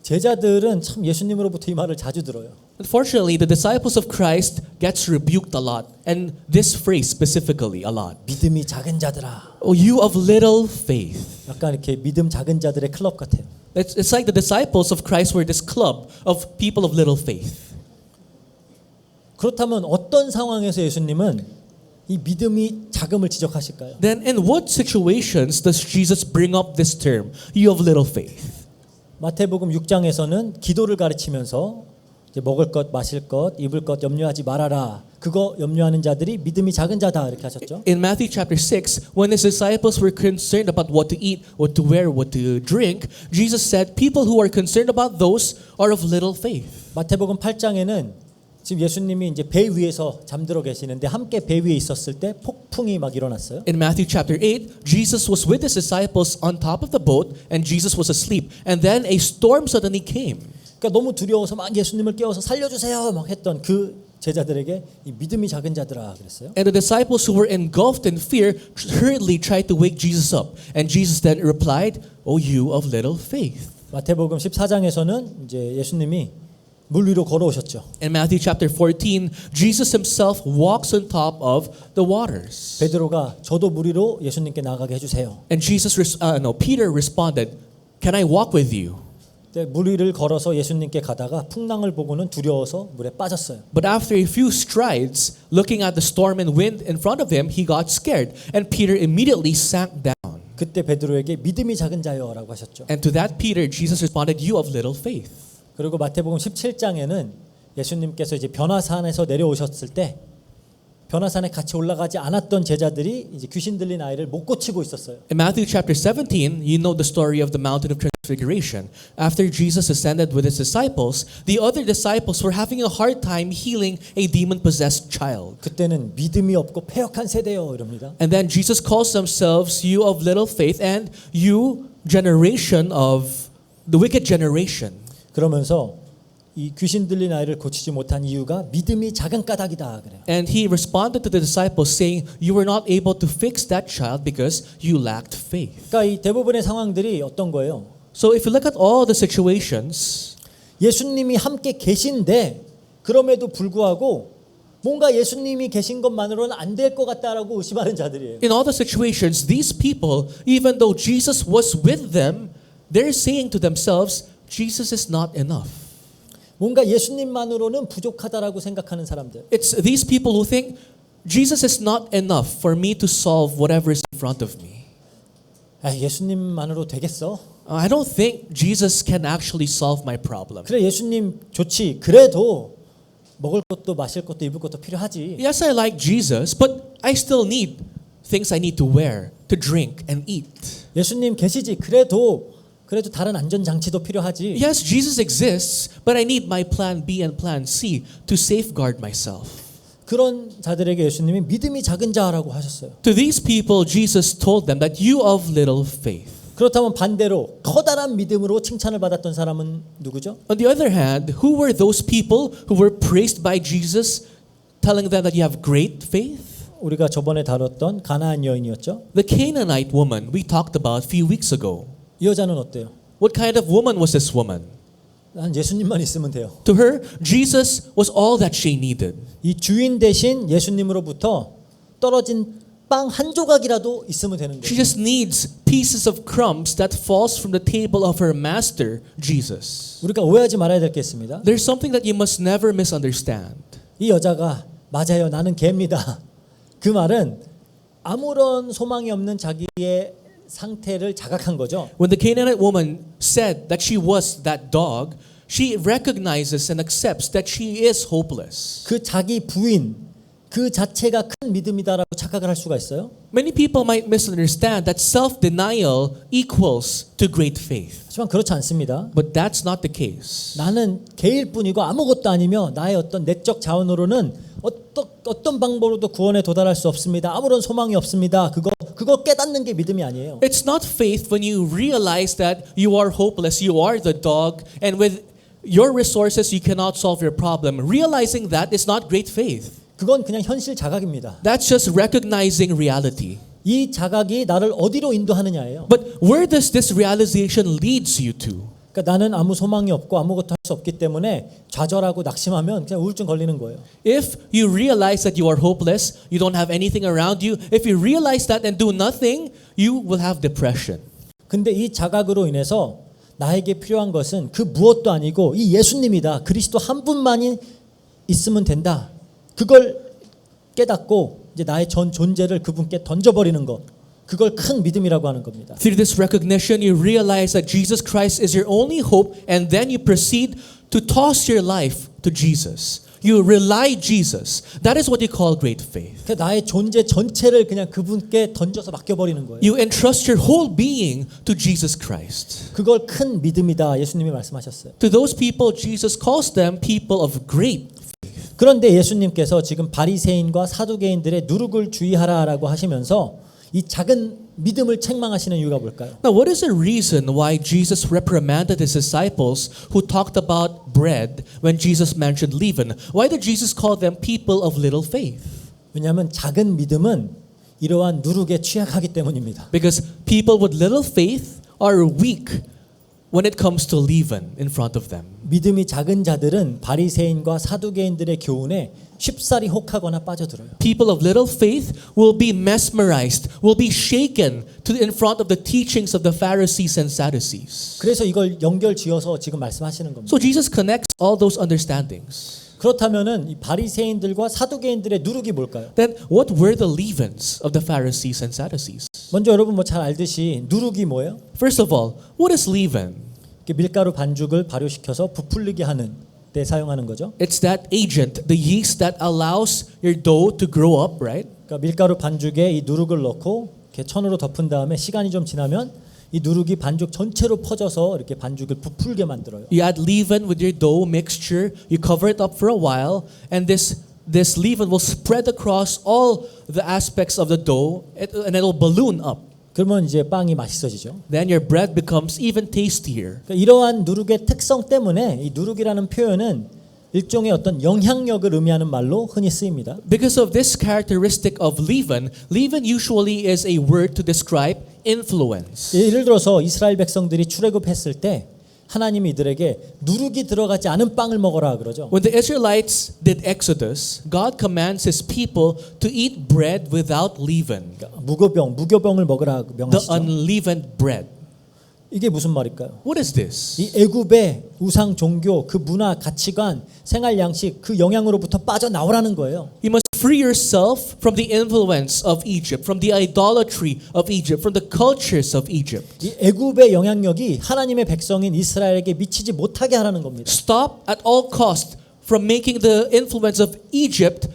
Speaker 1: 제자들은 참 예수님으로부터 이 말을 자주 들어요.
Speaker 3: Unfortunately, the disciples of Christ gets rebuked a lot, and this phrase specifically a lot.
Speaker 1: 믿음이 작은 자들아.
Speaker 3: O you of little faith.
Speaker 1: 약간 이렇게 믿음 작은 자들의 클럽 같아요.
Speaker 3: It's like the disciples of Christ were this club of people of little faith.
Speaker 1: 그렇다면 어떤 상황에서 예수님은 이 믿음이 작음을 지적하실까요?
Speaker 3: Then in what situations does Jesus bring up this term, you of little faith?
Speaker 1: 마태복음 6장에서는 기도를 가르치면서 이제 먹을 것, 마실 것, 입을 것 염려하지 말아라. 그거 염려하는 자들이 믿음이 작은 자다 이렇게 하셨죠.
Speaker 3: In Matthew chapter 6, when his disciples were concerned about what to eat, what to wear, what to drink, Jesus said, people who are concerned about those are of little faith.
Speaker 1: 마태복음 8장에는 지금 예수님이 이제 배 위에서 잠들어 계시는데 함께 배 위에 있었을 때 폭풍이 막 일어났어요.
Speaker 3: In Matthew chapter 8, Jesus was with his disciples on top of the boat and Jesus was asleep. And then a storm suddenly came.
Speaker 1: 그러니까 너무 두려워서 막 예수님을 깨워서 살려주세요 막 했던 그 제자들에게 이 믿음이 작은 자들아 그랬어요.
Speaker 3: And the disciples who were engulfed in fear hurriedly tried to wake Jesus up. And Jesus then replied, O you of little faith.
Speaker 1: 마태복음 14장에서는 이제 예수님이 물 위로 걸어오셨죠.
Speaker 3: In Matthew chapter 14, Jesus himself walks on top of the waters.
Speaker 1: 베드로가 저도 물 위로 예수님께 나가게 해주세요.
Speaker 3: And Peter responded, Can I walk with you?
Speaker 1: 물 위를 걸어서 예수님께 가다가 풍랑을 보고는 두려워서 물에 빠졌어요.
Speaker 3: But after a few strides, looking at the storm and wind in front of him, he got scared, and Peter immediately sank down.
Speaker 1: 그때 베드로에게 믿음이 작은 자여라고 하셨죠.
Speaker 3: And to that Peter, Jesus responded, You of little faith.
Speaker 1: 그리고 마태복음 17장에는 예수님께서 이제 변화산에서 내려오셨을 때 변화산에 같이 올라가지 않았던 제자들이 이제 귀신 들린 아이를 못 고치고 있었어요.
Speaker 3: In Matthew chapter 17, you know the story of the mountain of transfiguration. After Jesus ascended with his disciples, the other disciples were having a hard time healing a demon-possessed child.
Speaker 1: 그때는 믿음이 없고 패역한 세대요 이럽니다.
Speaker 3: And then Jesus calls themselves you of little faith and you generation of the wicked generation.
Speaker 1: 그러면서 이 귀신 들린 아이를 고치지 못한 이유가 믿음이 작은 까닭이다 그래요.
Speaker 3: And he responded to the disciples saying, you were not able to fix that child because you lacked faith.
Speaker 1: 그러니까 이 대부분의 상황들이 어떤 거예요?
Speaker 3: So if you look at all the situations,
Speaker 1: 예수님이 함께 계신데 그럼에도 불구하고 뭔가 예수님이 계신 것만으로는 안 될 것 같다라고 의심하는 자들이에요.
Speaker 3: in all the situations, these people, even though Jesus was with them, they're saying to themselves, Jesus is not enough.
Speaker 1: 뭔가 예수님만으로는 부족하다라고 생각하는 사람들.
Speaker 3: It's these people who think Jesus is not enough for me to solve whatever is in front of me.
Speaker 1: 아, 예수님만으로 되겠어?
Speaker 3: I don't think Jesus can actually solve my problem.
Speaker 1: 그래 예수님 좋지. 그래도 먹을 것도 마실 것도 입을 것도 필요하지.
Speaker 3: Yes, I like Jesus, but I still need things I need to wear, to drink, and eat.
Speaker 1: 예수님 계시지. 그래도 다른 안전 장치도 필요하지.
Speaker 3: Yes, Jesus exists, but I need my plan B and plan C to safeguard myself.
Speaker 1: 그런 자들에게 예수님이 믿음이 작은 자라고 하셨어요.
Speaker 3: To these people, Jesus told them that you of little faith.
Speaker 1: 그렇다면 반대로 커다란 믿음으로 칭찬을 받았던 사람은 누구죠?
Speaker 3: On the other hand, who were those people who were praised by Jesus, telling them that you have great faith?
Speaker 1: 우리가 저번에 다뤘던 가나안 여인이었죠.
Speaker 3: The Canaanite woman we talked about a few weeks ago.
Speaker 1: 이 여자는 어때요?
Speaker 3: What kind of woman was this woman?
Speaker 1: 난 예수님만 있으면 돼요.
Speaker 3: To her, Jesus was all that she needed.
Speaker 1: 이 주인 대신 예수님으로부터 떨어진 빵 한 조각이라도 있으면 되는
Speaker 3: She
Speaker 1: 거예요.
Speaker 3: just needs pieces of crumbs that falls from the table of her master, Jesus.
Speaker 1: 우리가 오해하지 말아야 될 게 있습니다.
Speaker 3: There's something that you must never misunderstand.
Speaker 1: 이 여자가 맞아요. 나는 개입니다. 그 말은 아무런 소망이 없는 자기의 상태를 자각한 거죠.
Speaker 3: When the Canaanite woman said that she was that dog, she recognizes and accepts that she is hopeless.
Speaker 1: 그 자기 부인 그 자체가 큰 믿음이다라고 착각을 할 수가 있어요.
Speaker 3: Many people might misunderstand that self-denial equals to great faith.
Speaker 1: 하지만 그렇지 않습니다.
Speaker 3: But that's not the case.
Speaker 1: 나는 개일 뿐이고 아무것도 아니며 나의 어떤 내적 자원으로는 어떤 방법으로도 구원에 도달할 수 없습니다. 아무런 소망이 없습니다. 그거 깨닫는 게 믿음이 아니에요.
Speaker 3: It's not faith when you realize that you are hopeless, you are the dog, and with your resources you cannot solve your problem. Realizing that is not great faith.
Speaker 1: 그건 그냥 현실 자각입니다.
Speaker 3: That's just recognizing reality.
Speaker 1: 이 자각이 나를 어디로 인도하느냐예요.
Speaker 3: But where does this realization leads you to?
Speaker 1: 그러니까 나는 아무 소망이 없고 아무것도 할 수 없기 때문에 좌절하고 낙심하면 그냥 우울증 걸리는 거예요.
Speaker 3: If you realize that you are hopeless, you don't have anything around you, if you realize that and do nothing, you will have depression.
Speaker 1: 근데 이 자각으로 인해서 나에게 필요한 것은 그 무엇도 아니고 이 예수님이다. 그리스도 한 분만이 있으면 된다. 그걸 깨닫고 이제 나의 전 존재를 그분께 던져버리는 것. 그걸 큰 믿음이라고 하는 겁니다.
Speaker 3: Through this recognition, you realize that Jesus Christ is your only hope, and then you proceed to toss your life to Jesus. You rely Jesus. That is what you call great faith.
Speaker 1: 그러니까 나의 존재 전체를 그냥 그분께 던져서 맡겨버리는 거예요.
Speaker 3: You entrust your whole being to Jesus Christ.
Speaker 1: 그걸 큰 믿음이다. 예수님이 말씀하셨어요.
Speaker 3: To those people, Jesus calls them people of great.
Speaker 1: 그런데 예수님께서 지금 바리새인과 사두개인들의 누룩을 주의하라라고 하시면서 이 작은 믿음을 책망하시는 이유가 뭘까요?
Speaker 3: Now, what is the reason why Jesus reprimanded his disciples who talked about bread when Jesus mentioned leaven? Why did Jesus call them people of little faith?
Speaker 1: 왜냐하면 작은 믿음은 이러한 누룩에 취약하기 때문입니다.
Speaker 3: Because people with little faith are weak when it comes to leaven in front of them.
Speaker 1: 믿음이 작은 자들은 바리새인과 사두개인들의 교훈에 쉽사리 혹하거나 빠져들어요.
Speaker 3: People of little faith will be mesmerized, will be shaken in front of the teachings of the Pharisees and Sadducees.
Speaker 1: 그래서 이걸 연결지어서 지금 말씀하시는 겁니다.
Speaker 3: So Jesus connects all those understandings.
Speaker 1: 그렇다면은 이 바리새인들과 사두개인들의 누룩이 뭘까요?
Speaker 3: Then what were the leavens of the Pharisees and Sadducees?
Speaker 1: 먼저 여러분 뭐 잘 알듯이 누룩이 뭐예요?
Speaker 3: First of all, what is leaven?
Speaker 1: 밀가루 반죽을 발효시켜서 부풀리게 하는 때 사용하는 거죠.
Speaker 3: It's that agent, the yeast that allows your dough to grow up, right?
Speaker 1: 그러니까 밀가루 반죽에 이 누룩을 넣고 이렇게 천으로 덮은 다음에 시간이 좀 지나면 이 누룩이 반죽 전체로 퍼져서 이렇게 반죽을 부풀게 만들어요.
Speaker 3: You add leaven with your dough mixture, you cover it up for a while, and this leaven will spread across all the aspects of the dough, and it'll balloon up.
Speaker 1: 그러면 이제 빵이 맛있어지죠.
Speaker 3: Then your bread becomes even tastier.
Speaker 1: 그러니까 이러한 누룩의 특성 때문에 이 누룩이라는 표현은 일종의 어떤 영향력을 의미하는 말로 흔히 쓰입니다.
Speaker 3: Because of this characteristic of leaven, leaven usually is a word to describe influence.
Speaker 1: 예를 들어서 이스라엘 백성들이 출애굽했을 때 하나님이 이들에게 누룩이 들어가지 않은 빵을 먹어라 그러죠.
Speaker 3: When the Israelites did Exodus, God commands His people to eat bread without leaven,
Speaker 1: 무교병을 먹으라
Speaker 3: the
Speaker 1: 명하시죠.
Speaker 3: unleavened bread.
Speaker 1: 이게 무슨 말일까요?
Speaker 3: What is this?
Speaker 1: 이 애굽의 우상 종교, 그 문화, 가치관, 생활 양식 그 영향으로부터 빠져나오라는 거예요.
Speaker 3: You must free yourself from the influence of Egypt, from the idolatry of Egypt, from the cultures of Egypt.
Speaker 1: 이 애굽의 영향력이 하나님의 백성인 이스라엘에게 미치지 못하게 하라는 겁니다.
Speaker 3: Stop at all cost from making the influence of Egypt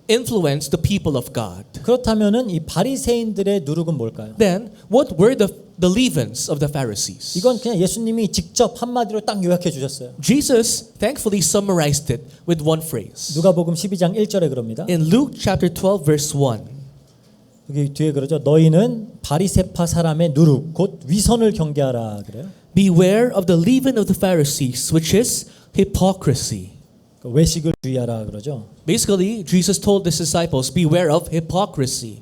Speaker 3: influence the people of God.
Speaker 1: 그렇다면은 이 바리새인들의 누룩은 뭘까요?
Speaker 3: Then, what were the leavens of the Pharisees?
Speaker 1: 이건 그냥 예수님이 직접 한마디로 딱 요약해 주셨어요.
Speaker 3: Jesus thankfully summarized it with one phrase.
Speaker 1: 누가복음 12장 1절에 그럽니다.
Speaker 3: In Luke chapter 12 verse 1,
Speaker 1: 여기 뒤에 그러죠. 너희는 바리새파 사람의 누룩 곧 위선을 경계하라 그래요.
Speaker 3: beware of the leaven of the Pharisees, which is hypocrisy.
Speaker 1: 외식을 주의하라 그러죠.
Speaker 3: Basically, Jesus told his disciples, beware of hypocrisy.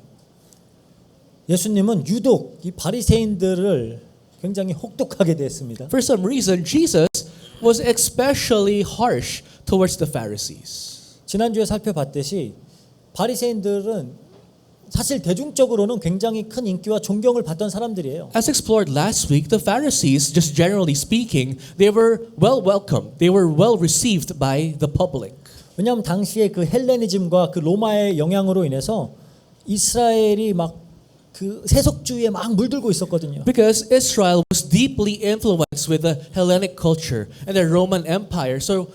Speaker 1: 예수님은 유독 이 바리새인들을 굉장히 혹독하게 대했습니다.
Speaker 3: For some reason, Jesus was especially harsh towards the Pharisees.
Speaker 1: 지난주에 살펴봤듯이 바리새인들은 사실 대중적으로는 굉장히 큰 인기와 존경을 받던 사람들이에요.
Speaker 3: As explored last week, the Pharisees, just generally speaking, they were well welcomed. They were well received by the public.
Speaker 1: 왜냐하면 당시에 그 헬레니즘과 그 로마의 영향으로 인해서 이스라엘이 막 그 세속주의에 막 물들고 있었거든요.
Speaker 3: Because Israel was deeply influenced with the Hellenic culture and the Roman Empire, so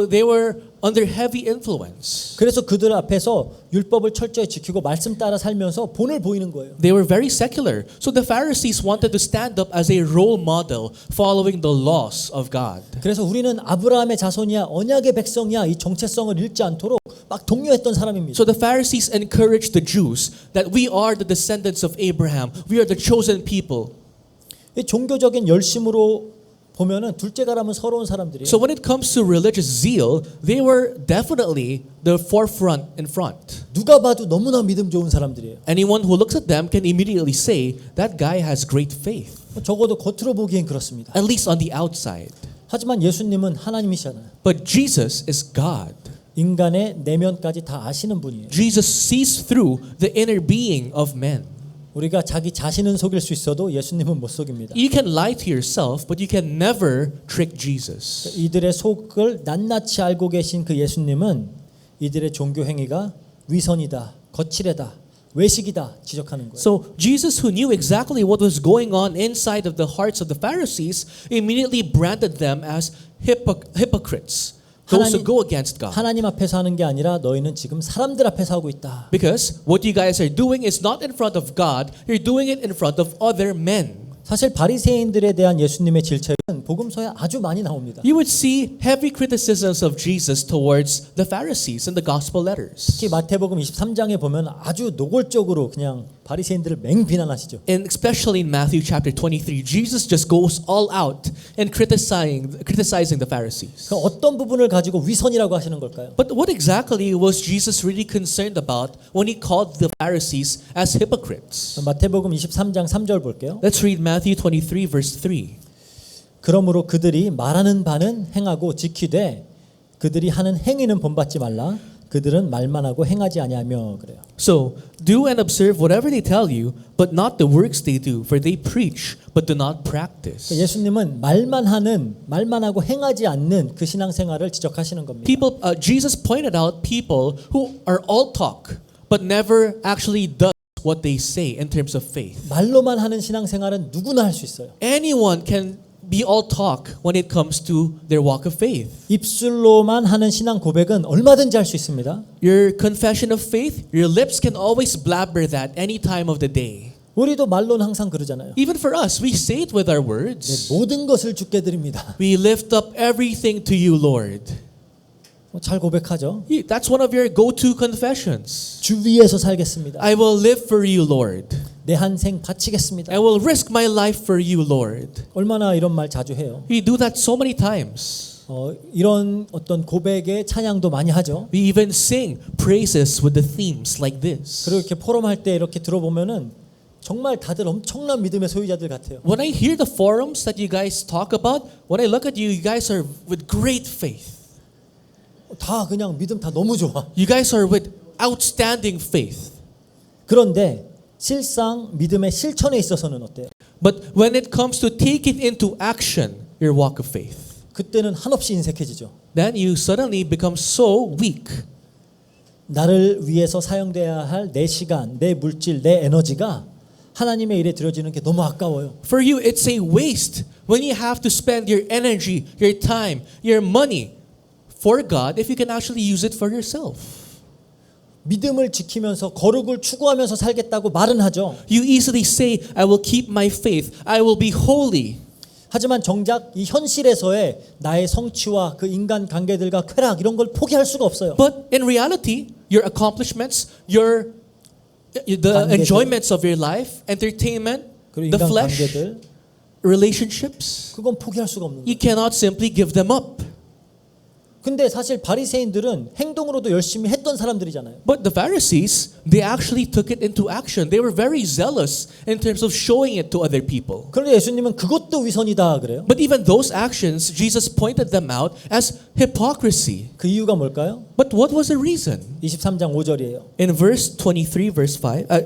Speaker 3: they were under heavy influence.
Speaker 1: 그래서 그들 앞에서 율법을 철저히 지키고 말씀 따라 살면서 본을 보이는 거예요.
Speaker 3: They were very secular, so the Pharisees wanted to stand up as a role model, following the laws of God.
Speaker 1: 그래서 우리는 아브라함의 자손이야 언약의 백성이야 이 정체성을 잃지 않도록 막 독려했던 사람입니다.
Speaker 3: So the Pharisees encouraged the Jews that we are the descendants of Abraham, we are the chosen people.
Speaker 1: 이 종교적인 열심으로 보면은 둘째가라면 서러운 사람들이에요.
Speaker 3: So when it comes to religious zeal, they were definitely the forefront in front.
Speaker 1: 누가 봐도 너무나 믿음 좋은 사람들이에요.
Speaker 3: Anyone who looks at them can immediately say that guy has great faith,
Speaker 1: 적어도 겉으로 보기엔 그렇습니다.
Speaker 3: at least on the outside.
Speaker 1: 하지만 예수님은 하나님이시잖아요.
Speaker 3: But Jesus is God.
Speaker 1: 인간의 내면까지 다 아시는 분이에요.
Speaker 3: Jesus sees through the inner being of men.
Speaker 1: 우리가 자기 자신은 속일 수 있어도 예수님은 못 속입니다.
Speaker 3: You can lie to yourself, but you can never trick Jesus.
Speaker 1: 이들의 속을 낱낱이 알고 계신 그 예수님은 이들의 종교 행위가 위선이다, 거칠애다, 외식이다 지적하는 거예요.
Speaker 3: So Jesus, who knew exactly what was going on inside of the hearts of the Pharisees, immediately branded them as hypocrites, those who go against God.
Speaker 1: 하나님 앞에서 하는 게 아니라 너희는 지금 사람들 앞에서 하고 있다.
Speaker 3: Because what you guys are doing is not in front of God, you're doing it in front of other men.
Speaker 1: 사실 바리새인들에 대한 예수님의 질책은 복음서에 아주 많이 나옵니다.
Speaker 3: You would see heavy criticisms of Jesus towards the Pharisees in the gospel letters.
Speaker 1: 특히 마태복음 23장에 보면 아주 노골적으로 그냥 바리새인들을 맹비난하시죠.
Speaker 3: And especially in Matthew chapter 23, Jesus just goes all out in criticizing the Pharisees.
Speaker 1: 그 어떤 부분을 가지고 위선이라고 하시는 걸까요?
Speaker 3: But what exactly was Jesus really concerned about when he called the Pharisees as hypocrites?
Speaker 1: 마태복음 23장 3절 볼게요.
Speaker 3: Let's read Matthew 23 verse 3.
Speaker 1: 그러므로 그들이 말하는 바는 행하고 지키되 그들이 하는 행위는 본받지 말라. 그들은 말만 하고 행하지 아니하며 그래요.
Speaker 3: So, do and observe whatever they tell you, but not the works they do, for they preach, but do not practice.
Speaker 1: 예수님은 말만 하고 행하지 않는 그 신앙생활을 지적하시는 겁니다.
Speaker 3: Jesus pointed out people who are all talk, but never actually does what they say in terms of faith.
Speaker 1: 말로만 하는 신앙생활은 누구나 할 수 있어요.
Speaker 3: Anyone can be all talk when it comes to their walk of faith.
Speaker 1: 입술로만 하는 신앙 고백은 얼마든지 할 수 있습니다.
Speaker 3: Your confession of faith, your lips can always blabber that any time of the day.
Speaker 1: 우리도 말로는 항상 그러잖아요.
Speaker 3: Even for us, we say it with our
Speaker 1: 네,
Speaker 3: words.
Speaker 1: 모든 것을 주께 드립니다.
Speaker 3: We lift up everything to you, Lord.
Speaker 1: 잘 고백하죠.
Speaker 3: That's one of your go-to confessions.
Speaker 1: 주 위에서 살겠습니다.
Speaker 3: I will live for you, Lord.
Speaker 1: 내 한 생 바치겠습니다.
Speaker 3: I will risk my life for you, Lord.
Speaker 1: 얼마나 이런 말 자주 해요.
Speaker 3: We do that so many times.
Speaker 1: 이런 어떤 고백의 찬양도 많이 하죠.
Speaker 3: We even sing praises with the themes like this.
Speaker 1: 그리고 이렇게 포럼할 때 이렇게 들어보면은 정말 다들 엄청난 믿음의 소유자들 같아요.
Speaker 3: When I hear the forums that you guys talk about, when I look at you, you guys are with great faith.
Speaker 1: 다 그냥 믿음 다 너무 좋아.
Speaker 3: You guys are with outstanding faith.
Speaker 1: 그런데 실상 믿음의 실천에 있어서는 어때요?
Speaker 3: But when it comes to take it into action, your walk of faith,
Speaker 1: 그때는 한없이 인색해지죠.
Speaker 3: then you suddenly become so weak.
Speaker 1: 나를 위해서 사용돼야 할 내 시간, 내 물질, 내 에너지가 하나님의 일에 들여지는 게 너무 아까워요.
Speaker 3: For you, it's a waste when you have to spend your energy, your time, your money for God if you can actually use it for yourself.
Speaker 1: 믿음을 지키면서 거룩을 추구하면서 살겠다고 말은 하죠.
Speaker 3: You easily say, I will keep my faith, I will be holy.
Speaker 1: 하지만 정작 이 현실에서의 나의 성취와 그 인간 관계들과 쾌락 이런 걸 포기할 수가 없어요.
Speaker 3: But in reality, your accomplishments, the
Speaker 1: 관계들.
Speaker 3: enjoyments of your life, entertainment,
Speaker 1: 그리고
Speaker 3: the
Speaker 1: 인간
Speaker 3: flesh,
Speaker 1: 관계들
Speaker 3: relationships,
Speaker 1: 그건 포기할 수가 없는
Speaker 3: you
Speaker 1: 거예요.
Speaker 3: cannot simply give them up.
Speaker 1: 근데 사실 바리새인들은 행동으로도 열심히 했던 사람들이잖아요.
Speaker 3: But the Pharisees, they actually took it into action. They were very zealous in terms of showing it to other people.
Speaker 1: 그런데 예수님은 그것도 위선이다 그래요.
Speaker 3: But even those actions, Jesus pointed them out as hypocrisy.
Speaker 1: 그 이유가 뭘까요?
Speaker 3: But what was the reason?
Speaker 1: 23장 5절이에요.
Speaker 3: In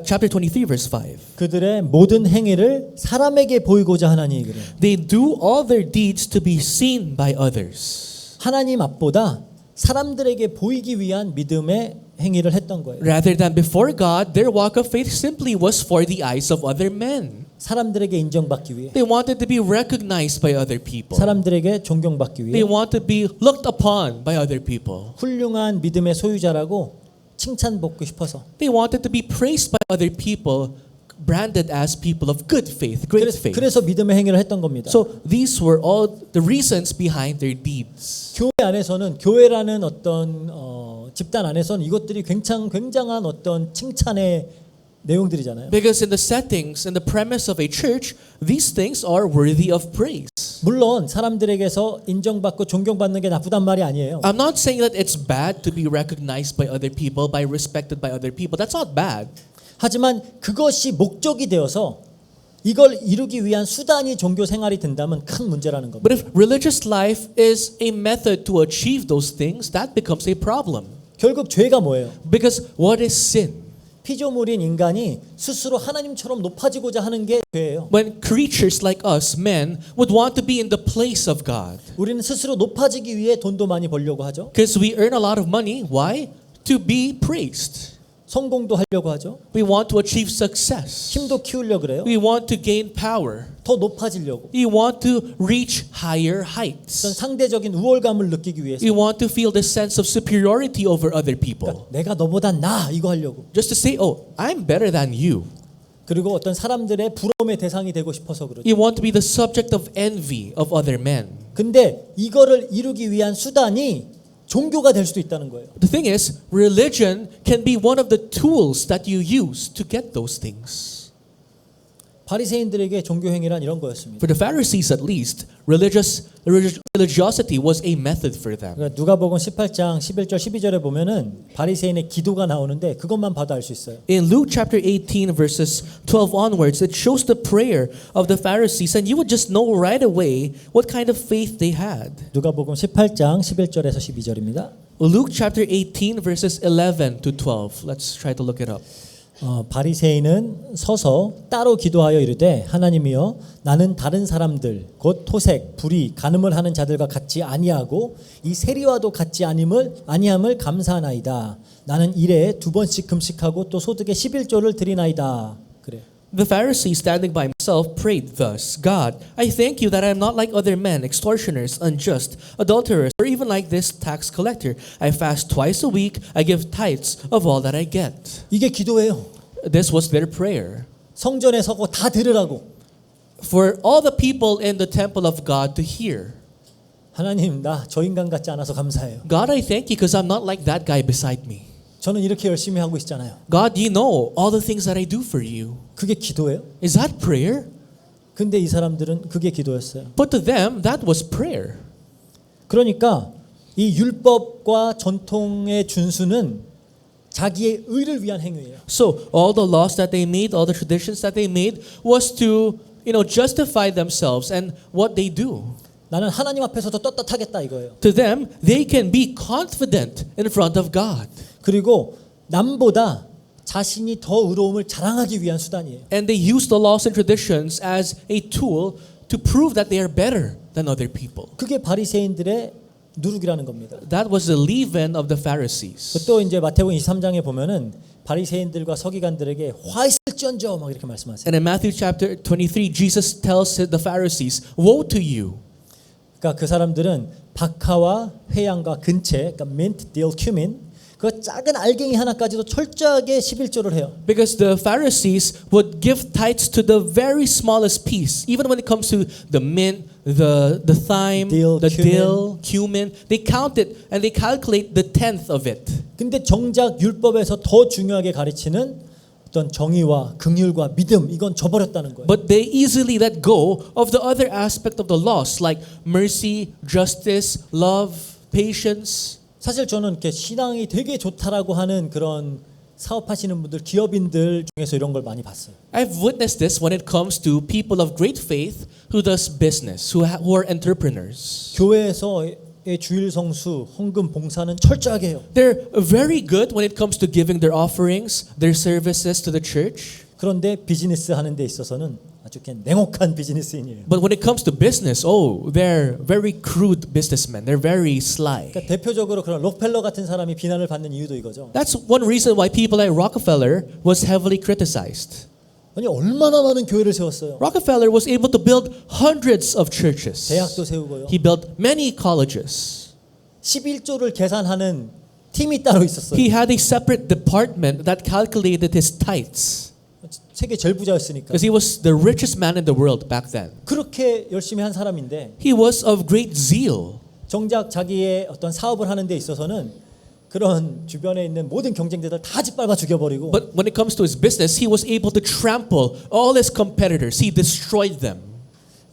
Speaker 3: chapter 23, verse 5,
Speaker 1: 그들의 모든 행위를 사람에게 보이고자 하나니 그래요.
Speaker 3: they do all their deeds to be seen by others.
Speaker 1: 하나님 앞보다 사람들에게 보이기 위한 믿음의 행위를 했던 거예요.
Speaker 3: Rather than before God, their walk of faith simply was for the eyes of other men.
Speaker 1: 사람들에게 인정받기 위해,
Speaker 3: They wanted to be recognized by other people.
Speaker 1: 사람들에게 존경받기
Speaker 3: They
Speaker 1: 위해
Speaker 3: want to be looked upon by other people.
Speaker 1: 훌륭한 믿음의 소유자라고 칭찬받고 싶어서.
Speaker 3: They wanted to be praised by other people, branded as people of good faith, great faith.
Speaker 1: 그래서 믿음의 행위를 했던 겁니다.
Speaker 3: So these were all the reasons behind their deeds.
Speaker 1: 교회 안에서는 교회라는 어떤 집단 안에서는 이것들이 굉장한 어떤 칭찬의 내용들이잖아요.
Speaker 3: Because in the settings, in the premise of a church, these things are worthy of praise.
Speaker 1: 물론 사람들에게서 인정받고 존경받는 게 나쁘단 말이 아니에요.
Speaker 3: I'm not saying that it's bad to be recognized by other people, by respected by other people. That's not bad.
Speaker 1: 하지만 그것이 목적이 되어서 이걸 이루기 위한 수단이 종교 생활이 된다면 큰 문제라는 겁니다.
Speaker 3: But if religious life is a method to achieve those things, that becomes a problem.
Speaker 1: 결국 죄가 뭐예요?
Speaker 3: Because what is sin?
Speaker 1: 피조물인 인간이 스스로 하나님처럼 높아지고자 하는 게 죄예요.
Speaker 3: When creatures like us, men, would want to be in the place of God.
Speaker 1: 우리는 스스로 높아지기 위해 돈도 많이 벌려고 하죠.
Speaker 3: Because we earn a lot of money. Why? To be praised.
Speaker 1: 성공도 하려고 하죠.
Speaker 3: We want to achieve success.
Speaker 1: 힘도 키우려고 그래요.
Speaker 3: We want to gain power.
Speaker 1: 더 높아지려고.
Speaker 3: We want to reach higher
Speaker 1: 어떤
Speaker 3: heights.
Speaker 1: 상대적인 우월감을 느끼기 위해서.
Speaker 3: We want to feel the sense of superiority over other people.
Speaker 1: 그러니까 내가 너보다 나 이거 하려고.
Speaker 3: Just to say, oh, I'm better than you.
Speaker 1: 그리고 어떤 사람들의 부러움의 대상이 되고 싶어서 그러죠.
Speaker 3: You want to be the subject of envy of other men.
Speaker 1: 근데 이거를 이루기 위한 수단이 종교가 될 수도 있다는 거예요.
Speaker 3: The thing is, religion can be one of the tools that you use to get those things.
Speaker 1: 바리새인들에게 종교 행위란 이런 거였습니다.
Speaker 3: For the Pharisees at least, religiosity was a method for them.
Speaker 1: 그러니까 누가복음 18장 11절 12절에 보면은 바리새인의 기도가 나오는데 그것만 봐도 알 수 있어요.
Speaker 3: In Luke chapter 18 verses 12 onwards, it shows the prayer of the Pharisees and you would just know right away what kind of faith they had.
Speaker 1: 누가복음 18장 11절에서 12절입니다.
Speaker 3: Luke chapter 18 verses 11 to 12. Let's try to look it up.
Speaker 1: 바리새인은 서서 따로 기도하여 이르되 하나님이여 나는 다른 사람들 곧 토색, 불의, 간음을 하는 자들과 같지 아니하고 이 세리와도 같지 아니함을 감사하나이다. 나는 일에 2번씩 금식하고 또 소득의 11조를 드리나이다. 그래.
Speaker 3: The Pharisee, standing by himself, prayed thus: God, I thank you that I am not like other men, extortioners, unjust, adulterers, or even like this tax collector. I fast twice a week. I give tithes of all that I get.
Speaker 1: 이게 기도예요.
Speaker 3: This was their prayer.
Speaker 1: 성전에 서고 다 들으라고.
Speaker 3: For all the people in the temple of God to hear.
Speaker 1: 하나님, 나 저 인간 같지 않아서 감사해요.
Speaker 3: God, I thank you because I'm not like that guy beside me.
Speaker 1: 저는 이렇게 열심히 하고 있잖아요.
Speaker 3: God, you know all the things that I do for you.
Speaker 1: 그게 기도예요?
Speaker 3: Is that prayer?
Speaker 1: 근데 이 사람들은 그게 기도였어요.
Speaker 3: But to them, that was prayer.
Speaker 1: 그러니까 이 율법과 전통의 준수는 자기의 의를 위한 행위예요.
Speaker 3: So all the laws that they made, all the traditions that they made was to, justify themselves and what they do.
Speaker 1: 나는 하나님 앞에서도 떳떳하겠다 이거예요.
Speaker 3: To them, they can be confident in front of God.
Speaker 1: 그리고 남보다 자신이 더 의로움을 자랑하기 위한 수단이에요.
Speaker 3: And they use the laws and traditions as a tool to prove that they are better than other people.
Speaker 1: 그게 바리새인들의 누룩이라는 겁니다.
Speaker 3: That was the leaven of the Pharisees.
Speaker 1: 또 이제 마태복음 23장에 보면은 바리새인들과 서기관들에게 화 있을지언정 막 이렇게 말씀하세요.
Speaker 3: And in Matthew chapter 23, Jesus tells the Pharisees, "Woe to you."
Speaker 1: 그러니까 그 사람들은 박하와 회양과 근체, 그러니까 mint, dill, cumin, 그 작은 알갱이 하나까지도 철저하게 11조를 해요.
Speaker 3: Because the Pharisees would give tithes to the very smallest piece, even when it comes to the mint, the thyme,
Speaker 1: Dill,
Speaker 3: the
Speaker 1: cumin.
Speaker 3: dill, cumin. They count it and they calculate the tenth of it.
Speaker 1: 근데 정작 율법에서 더 중요하게 가르치는 어떤 정의와 긍휼과 믿음 이건 저버렸다는 거예요.
Speaker 3: But they easily let go of the other aspect of the laws, like mercy, justice, love, patience.
Speaker 1: 사실 저는 이렇게 신앙이 되게 좋다라고 하는 그런 사업하시는 분들, 기업인들 중에서 이런 걸 많이 봤어요.
Speaker 3: I've witnessed this when it comes to people of great faith who does business, who are entrepreneurs.
Speaker 1: 교회에서의 주일 성수, 헌금 봉사는 철저하게 해요.
Speaker 3: They're very good when it comes to giving their offerings, their services to the church.
Speaker 1: 그런데 비즈니스 하는 데 있어서는 아주 그냥 냉혹한 비즈니스인이에요.
Speaker 3: But when it comes to business, they're very crude businessmen. They're very sly.
Speaker 1: 그러니까 대표적으로 그런 록펠러 같은 사람이 비난을 받는 이유도 이거죠.
Speaker 3: That's one reason why people like Rockefeller was heavily criticized.
Speaker 1: 아니 얼마나 많은 교회를 세웠어요.
Speaker 3: Rockefeller was able to build hundreds of churches.
Speaker 1: 대학도 세우고요.
Speaker 3: He built many colleges.
Speaker 1: 11조를 계산하는 팀이 따로 있었어요.
Speaker 3: He had a separate department that calculated his tithes.
Speaker 1: 세계 제일 부자였으니까.
Speaker 3: Because he was the richest man in the world back then.
Speaker 1: 그렇게 열심히 한 사람인데
Speaker 3: He was of great zeal.
Speaker 1: 정작 자기의 어떤 사업을 하는 데 있어서는 그런 주변에 있는 모든 경쟁자들 다 짓밟아 죽여버리고
Speaker 3: But when it comes to his business, he was able to trample all his competitors. He destroyed them.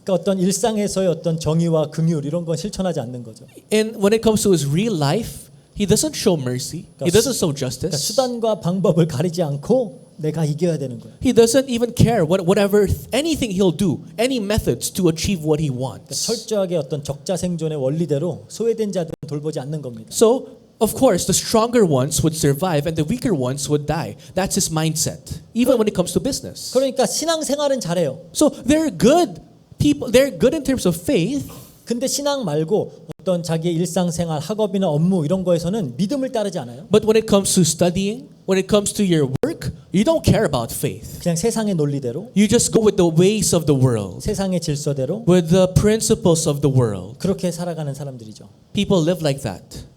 Speaker 1: 그러니까 어떤 일상에서의 어떤 정의와 긍휼 이런 건 실천하지 않는 거죠.
Speaker 3: And when it comes to his real life, he doesn't show mercy. He doesn't show
Speaker 1: 그러니까
Speaker 3: justice.
Speaker 1: 수단과 방법을 가리지 않고 내가 이겨야 되는 거예요.
Speaker 3: He doesn't even care whatever anything he'll do, any methods to achieve what he
Speaker 1: 그러니까
Speaker 3: wants.
Speaker 1: 철저하게 어떤 적자 생존의 원리대로 소외된 자들은 돌보지 않는 겁니다.
Speaker 3: So, of course, the stronger ones would survive and the weaker ones would die. That's his mindset, even when it comes to business.
Speaker 1: 그러니까 신앙생활은 잘해요.
Speaker 3: So, they're good people. They're good in terms of faith.
Speaker 1: 근데 신앙 말고 어떤 자기의 일상생활, 학업이나 업무 이런 거에서는 믿음을 따르지 않아요.
Speaker 3: But when it comes to studying, when it comes to your work, you don't care about faith.
Speaker 1: 그냥 세상의 논리대로,
Speaker 3: You just go with the ways of the world,
Speaker 1: 세상의 질서대로
Speaker 3: with the principles of the world.
Speaker 1: 그렇게 살아가는 사람들이죠.
Speaker 3: People live like that.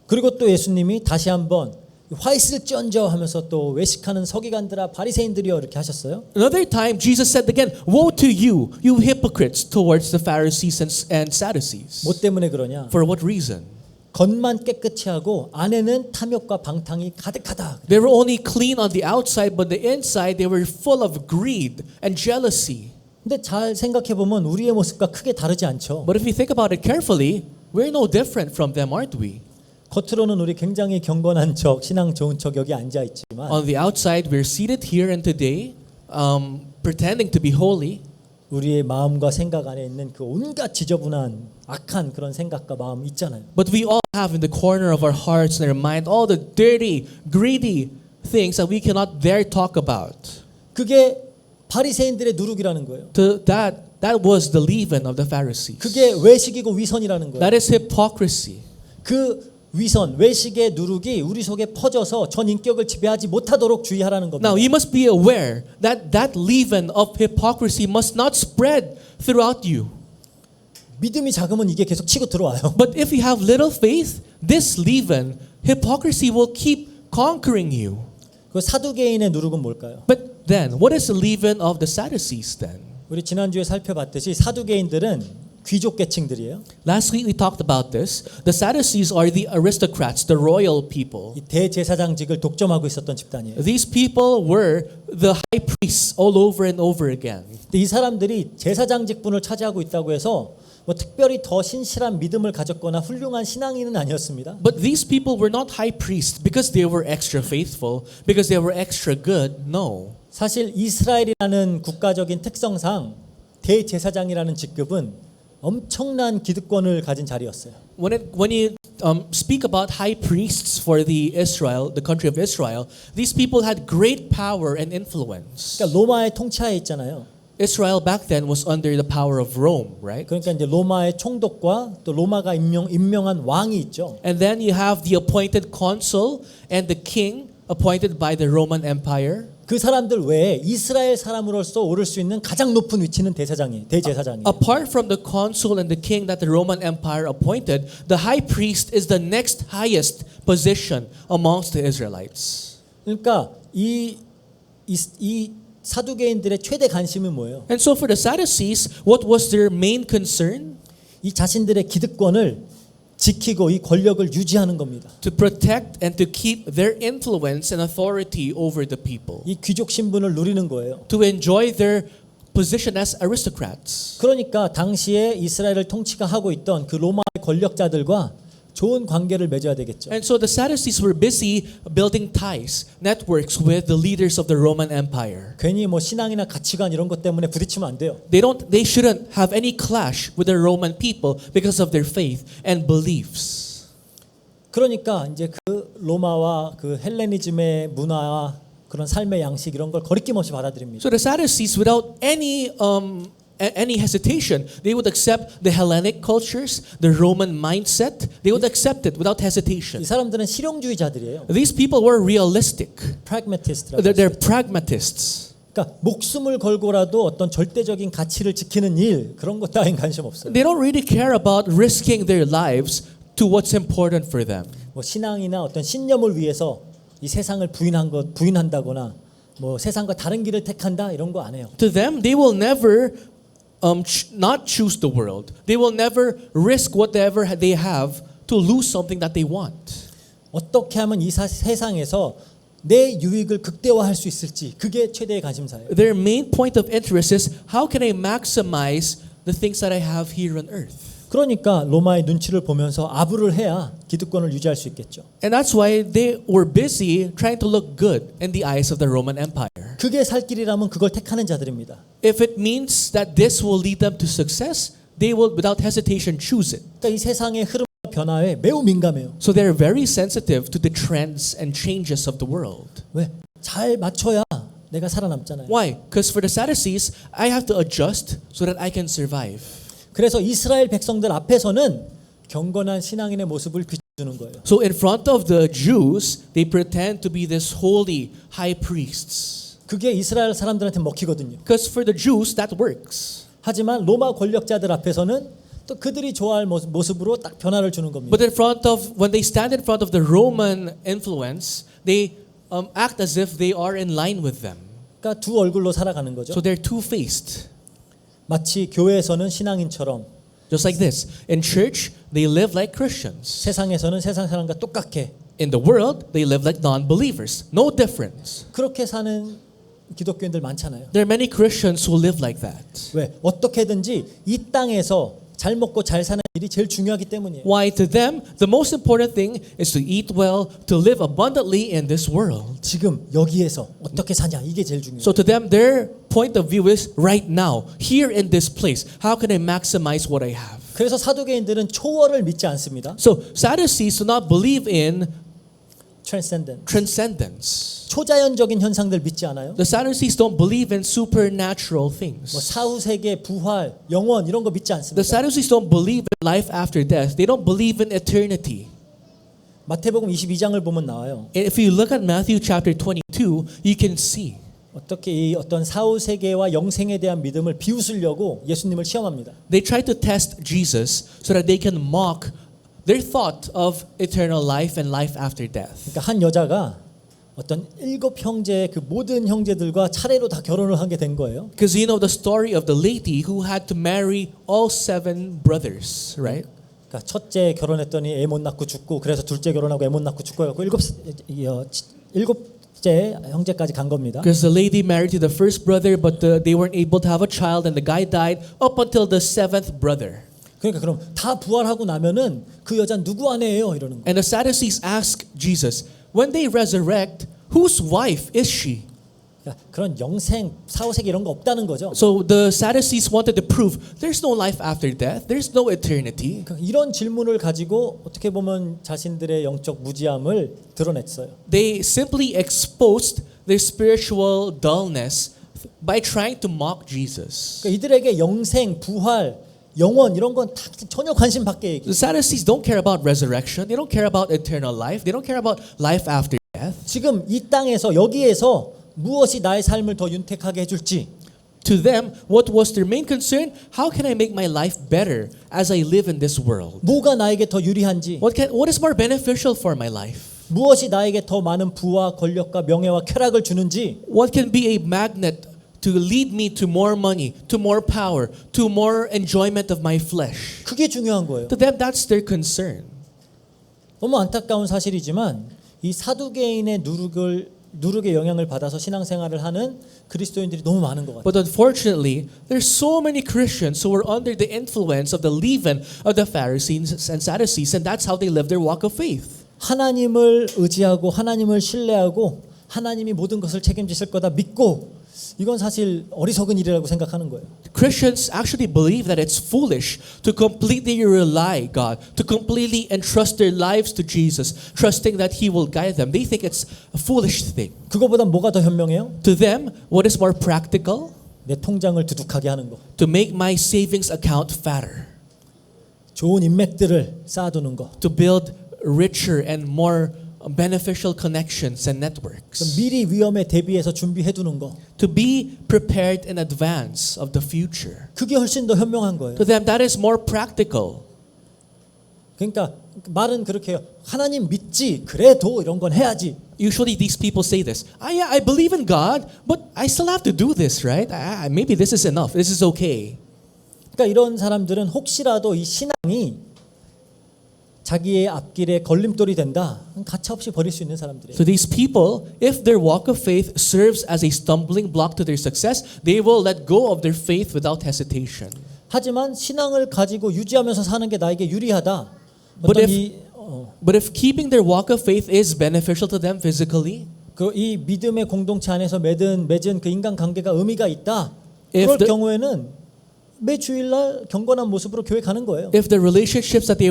Speaker 1: 그리고 또 예수님이 다시 한번 화 있을지언정 하면서 또 외식하는 서기관들아 바리새인들이여 이렇게 하셨어요.
Speaker 3: Another time, Jesus said again, "Woe to you, you hypocrites, towards the Pharisees and Sadducees."
Speaker 1: 뭐 때문에 그러냐?
Speaker 3: For what reason?
Speaker 1: 겉만 깨끗이 하고 안에는 탐욕과 방탕이 가득하다.
Speaker 3: They were only clean on the outside, but the inside they were full of greed and jealousy.
Speaker 1: 근데 잘 생각해 보면 우리의 모습과 크게 다르지 않죠.
Speaker 3: But if you think about it carefully, we're no different from them, aren't we?
Speaker 1: 겉으로는 우리 굉장히 경건한 척, 신앙 좋은 척 여기 앉아 있지만
Speaker 3: On the outside, we're seated here and today, pretending to be holy.
Speaker 1: 우리의 마음과 생각 안에 있는 그 온갖 지저분한 악한 그런 생각과 마음 있잖아요.
Speaker 3: But we all have in the corner of our hearts and our mind all the dirty, greedy things that we cannot dare talk about.
Speaker 1: 그게 바리새인들의 누룩이라는 거예요.
Speaker 3: That was the leaven of the Pharisees.
Speaker 1: 그게 외식이고 위선이라는 거예요.
Speaker 3: That is hypocrisy.
Speaker 1: 그 위선, 외식의 누룩이 우리 속에 퍼져서 전 인격을 지배하지 못하도록 주의하라는 겁니다.
Speaker 3: Now, you must be aware that that leaven of hypocrisy must not spread throughout you.
Speaker 1: 믿음이 작으면 이게 계속 치고 들어와요.
Speaker 3: But if you have little faith, this leaven, hypocrisy will keep conquering you.
Speaker 1: 그 사두개인의 누룩은 뭘까요?
Speaker 3: But then, what is the leaven of the Sadducees then?
Speaker 1: 우리 지난주에 살펴봤듯이 사두개인들은 귀족 계층들이에요.
Speaker 3: Last week we talked about this. The Sadducees are the aristocrats, the royal people.
Speaker 1: 이 대제사장직을 독점하고 있었던 집단이에요.
Speaker 3: These people were the high priests all over and over again.
Speaker 1: 근데 이 사람들이 제사장직분을 차지하고 있다고 해서 뭐 특별히 더 신실한 믿음을 가졌거나 훌륭한 신앙인은 아니었습니다.
Speaker 3: But these people were not high priests because they were extra faithful, because they were extra good. No.
Speaker 1: 사실 이스라엘이라는 국가적인 특성상 대제사장이라는 직급은 엄청난 기득권을 가진 자리였어요.
Speaker 3: When you speak about high priests for the country of Israel, these people had great power and influence.
Speaker 1: 그러니까 로마의 통치하에 있잖아요.
Speaker 3: Israel back then was under the power of Rome, right?
Speaker 1: 그러니까 이제 로마의 총독과 또 로마가 임명한 왕이 있죠.
Speaker 3: And then you have the appointed consul and the king appointed by the Roman Empire.
Speaker 1: 그 사람들 외에 이스라엘 사람으로서 오를 수 있는 가장 높은 위치는 대제사장이에요.
Speaker 3: Apart from the consul and the king that the Roman Empire appointed, the high priest is the next highest position amongst the Israelites.
Speaker 1: 그러니까 이 사두개인들의 최대 관심은 뭐예요?
Speaker 3: And so for the Sadducees, what was their main concern?
Speaker 1: 이 자신들의 기득권을 지키고 이 권력을 유지하는 겁니다.
Speaker 3: To protect and to keep their influence and authority over the people.
Speaker 1: 이 귀족 신분을 누리는 거예요.
Speaker 3: To enjoy their position as aristocrats.
Speaker 1: 그러니까 당시에 이스라엘을 통치가 하고 있던 그 로마의 권력자들과 좋은 관계를 맺어야 되겠죠.
Speaker 3: And so the Sadducees were busy building ties, networks with the leaders of the Roman Empire.
Speaker 1: 괜히 뭐 신앙이나 가치관 이런 것 때문에 부딪히면 안 돼요.
Speaker 3: They shouldn't have any clash with the Roman people because of their faith and beliefs.
Speaker 1: 그러니까 이제 그 로마와 그 헬레니즘의 문화와 그런 삶의 양식 이런 걸 거리낌 없이 받아들입니다.
Speaker 3: So the Sadducees, without any hesitation, they would accept the Hellenic cultures, the Roman mindset. They would accept it without hesitation.
Speaker 1: 이 사람들은 실용주의자들이에요.
Speaker 3: These people were realistic.
Speaker 1: 프라그매티스트라고.
Speaker 3: They're pragmatists.
Speaker 1: 그러니까 목숨을 걸고라도 어떤 절대적인 가치를 지키는 일 그런 것 따윈 관심 없어요.
Speaker 3: They don't really care about risking their lives to what's important for them.
Speaker 1: 뭐 신앙이나 어떤 신념을 위해서 이 세상을 부인한다거나 뭐 세상과 다른 길을 택한다 이런 거 안 해요.
Speaker 3: To them, they will never not choose the world. They will never risk whatever they have to lose something that they want.
Speaker 1: 어떻게 하면 이 세상에서 내 유익을 극대화할 수 있을지 그게 최대의 관심사예요.
Speaker 3: Their main point of interest is how can I maximize the things that I have here on earth?
Speaker 1: 그러니까 로마의 눈치를 보면서 아부를 해야 기득권을 유지할 수 있겠죠.
Speaker 3: And that's why they were busy trying to look good in the eyes of the Roman Empire.
Speaker 1: 그게 살 길이라면 그걸 택하는 자들입니다.
Speaker 3: If it means that this will lead them to success, they will without hesitation choose it.
Speaker 1: 그러니까 이 세상의 흐름과 변화에 매우 민감해요.
Speaker 3: So they're very sensitive to the trends and changes of the world.
Speaker 1: 왜? 잘 맞춰야 내가 살아남잖아요.
Speaker 3: Why? Because for the Sadducees, I have to adjust so that I can survive.
Speaker 1: 그래서 이스라엘 백성들 앞에서는 경건한 신앙인의 모습을 비춰주는 거예요.
Speaker 3: So in front of the Jews, they pretend to be this holy high priests.
Speaker 1: 그게 이스라엘 사람들한테 먹히거든요.
Speaker 3: Because for the Jews, that works.
Speaker 1: 하지만 로마 권력자들 앞에서는 또 그들이 좋아할 모습으로 딱 변화를 주는 겁니다.
Speaker 3: But when they stand in front of the Roman influence, they act as if they are in line with them.
Speaker 1: 그러니까 두 얼굴로 살아가는 거죠.
Speaker 3: So they're two-faced.
Speaker 1: 마치 교회에서는 신앙인처럼
Speaker 3: Just like this. In church, they live like Christians.
Speaker 1: 세상에서는 세상 사람과 똑같게
Speaker 3: In the world, they live like non-believers. No difference.
Speaker 1: 그렇게 사는 기독교인들 많잖아요.
Speaker 3: There are many Christians who live like that.
Speaker 1: 왜? 어떻게든지 이 땅에서 잘 먹고 잘 사는 일이 제일 중요하기 때문이에요.
Speaker 3: Why? To them, the most important thing is to eat well, to live abundantly in this world.
Speaker 1: 지금 여기에서 어떻게 사냐 이게 제일 중요해요.
Speaker 3: So to them, their point of view is right now, here in this place. How can I maximize what I have?
Speaker 1: 그래서 사두개인들은 초월을 믿지 않습니다.
Speaker 3: So Sadducees do not believe in transcendence.
Speaker 1: 초자연적인 현상들 믿지 않아요.
Speaker 3: The Sadducees don't believe in supernatural
Speaker 1: 뭐
Speaker 3: things.
Speaker 1: 사후 세계, 부활, 영원 이런 거 믿지
Speaker 3: The
Speaker 1: 않습니다.
Speaker 3: Sadducees don't believe in life after death. They don't believe in eternity.
Speaker 1: 마태복음 22장을 보면 나와요.
Speaker 3: And if you look at Matthew chapter 22, you can see
Speaker 1: 어떻게 이 어떤 사후 세계와 영생에 대한 믿음을 비웃으려고 예수님을 시험합니다.
Speaker 3: they try to test Jesus so that they can mock their thought of eternal life and life after death.
Speaker 1: 그러니까 한 여자가 어떤 7 형제의 그 모든 형제들과 차례로 다 결혼을 하게 된 거예요.
Speaker 3: Because you know the story of the lady who had to marry all 7 brothers, right?
Speaker 1: 그러니까 첫째 결혼했더니 애 못 낳고 죽고 그래서 둘째 결혼하고 애 못 낳고 죽고 해갖고 일곱째 형제까지 간 겁니다.
Speaker 3: Because the lady married to the first brother, but they weren't able to have a child, and the guy died up until the 7th brother.
Speaker 1: 그러니까 그럼 다 부활하고 나면은 그 여자 누구 아내예요? 이러는 거.
Speaker 3: And the Sadducees ask Jesus, when they resurrect, whose wife is she?
Speaker 1: 그러니까 그런 영생, 사후 세계 이런 거 없다는 거죠.
Speaker 3: So the Sadducees wanted to prove there's no life after death, there's no eternity.
Speaker 1: 그러니까 이런 질문을 가지고 어떻게 보면 자신들의 영적 무지함을 드러냈어요.
Speaker 3: They simply exposed their spiritual dullness by trying to mock Jesus.
Speaker 1: 그러니까 이들에게 영생, 부활, 영원 이런 건 다 전혀 관심 밖의 얘기.
Speaker 3: The Sadducees don't care about resurrection, they don't care about eternal life, they don't care about life after death.
Speaker 1: 지금 이 땅에서 여기에서 무엇이 나의 삶을 더 윤택하게 해줄지,
Speaker 3: To them, what was their main concern? How can I make my life better as I live in this world?
Speaker 1: 뭐가 나에게 더 유리한지,
Speaker 3: What is more beneficial for my life?
Speaker 1: 무엇이 나에게 더 많은 부와 권력과 명예와 쾌락을 주는지,
Speaker 3: What can be a magnet to lead me to more money, to more power, to more enjoyment of my flesh?
Speaker 1: 그게 중요한 거예요.
Speaker 3: To them, that's their concern.
Speaker 1: 너무 안타까운 사실이지만 이 사두개인의 누룩의 영향을 받아서 신앙생활을 하는 그리스도인들이 너무 많은 것 같아요.
Speaker 3: But unfortunately, there's so many Christians who are under the influence of the leaven of the Pharisees and Sadducees, and that's how they live their walk of faith.
Speaker 1: 하나님을 의지하고 하나님을 신뢰하고 하나님이 모든 것을 책임지실 거다 믿고, 이건 사실 어리석은 일이라고 생각하는 거예요.
Speaker 3: Christians actually believe that it's foolish to completely rely God, to completely entrust their lives to Jesus, trusting that He will guide them. They think it's a foolish thing.
Speaker 1: 그거보다 뭐가 더 현명해요?
Speaker 3: To them, what is more practical?
Speaker 1: 내 통장을 두둑하게 하는 거,
Speaker 3: To make my savings account fatter,
Speaker 1: 좋은 인맥들을 쌓아두는 거,
Speaker 3: to build richer and more beneficial connections and networks,
Speaker 1: 미리 위험에 대비해서 준비해두는 거,
Speaker 3: to be prepared in advance of the future.
Speaker 1: 그게 훨씬 더 현명한 거예요.
Speaker 3: To them, that is more practical.
Speaker 1: 그러니까 말은 그렇게 해요. 하나님 믿지, 그래도 이런 건 해야지.
Speaker 3: Usually these people say this, yeah, I believe in God, but I still have to do this, right? Maybe this is enough. This is okay.
Speaker 1: 그러니까 이런 사람들은 혹시라도 이 신앙이 자기의 앞길에 걸림돌이 된다, 가차없이 버릴 수 있는 사람들이에요.
Speaker 3: So these people, if their walk of faith serves as a stumbling block to their success, they will let go of their faith without hesitation.
Speaker 1: 하지만 신앙을 가지고 유지하면서 사는 게 나에게 유리하다.
Speaker 3: But
Speaker 1: 어떤
Speaker 3: if- But if keeping their walk of faith is beneficial to them physically,
Speaker 1: 이 믿음의 공동체 안에서 맺은 그 인간 관계가 의미가 있다.
Speaker 3: If
Speaker 1: 그럴
Speaker 3: the-
Speaker 1: 경우에는 매 주일날 경건한 모습으로 교회 가는 거예요.
Speaker 3: if the relationships that they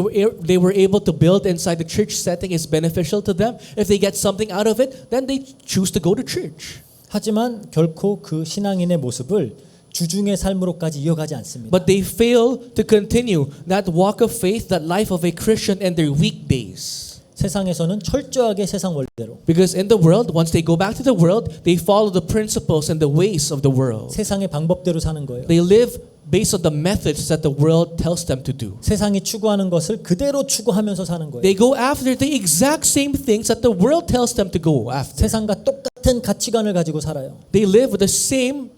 Speaker 3: were able to build inside the church setting is beneficial to them, if they get something out of it, then they choose to go to church.
Speaker 1: 하지만 결코 그 신앙인의 모습을 주중의 삶으로까지 이어가지 않습니다.
Speaker 3: But they fail to continue that walk of faith, that life of a Christian in their weekdays.
Speaker 1: 세상에서는 철저하게 세상 원리대로,
Speaker 3: Because in the world, once they go back to the world, they follow the principles and the ways of the world.
Speaker 1: 세상의 방법대로 사는 거예요.
Speaker 3: They live based on the methods that the world tells them to do.
Speaker 1: 세상이 추구하는 것을 그대로 추구하면서 사는 거예요.
Speaker 3: They go after the exact same things that the world tells them to go after.
Speaker 1: 세상과 똑같은 가치관을 가지고 살아요.
Speaker 3: They live with the same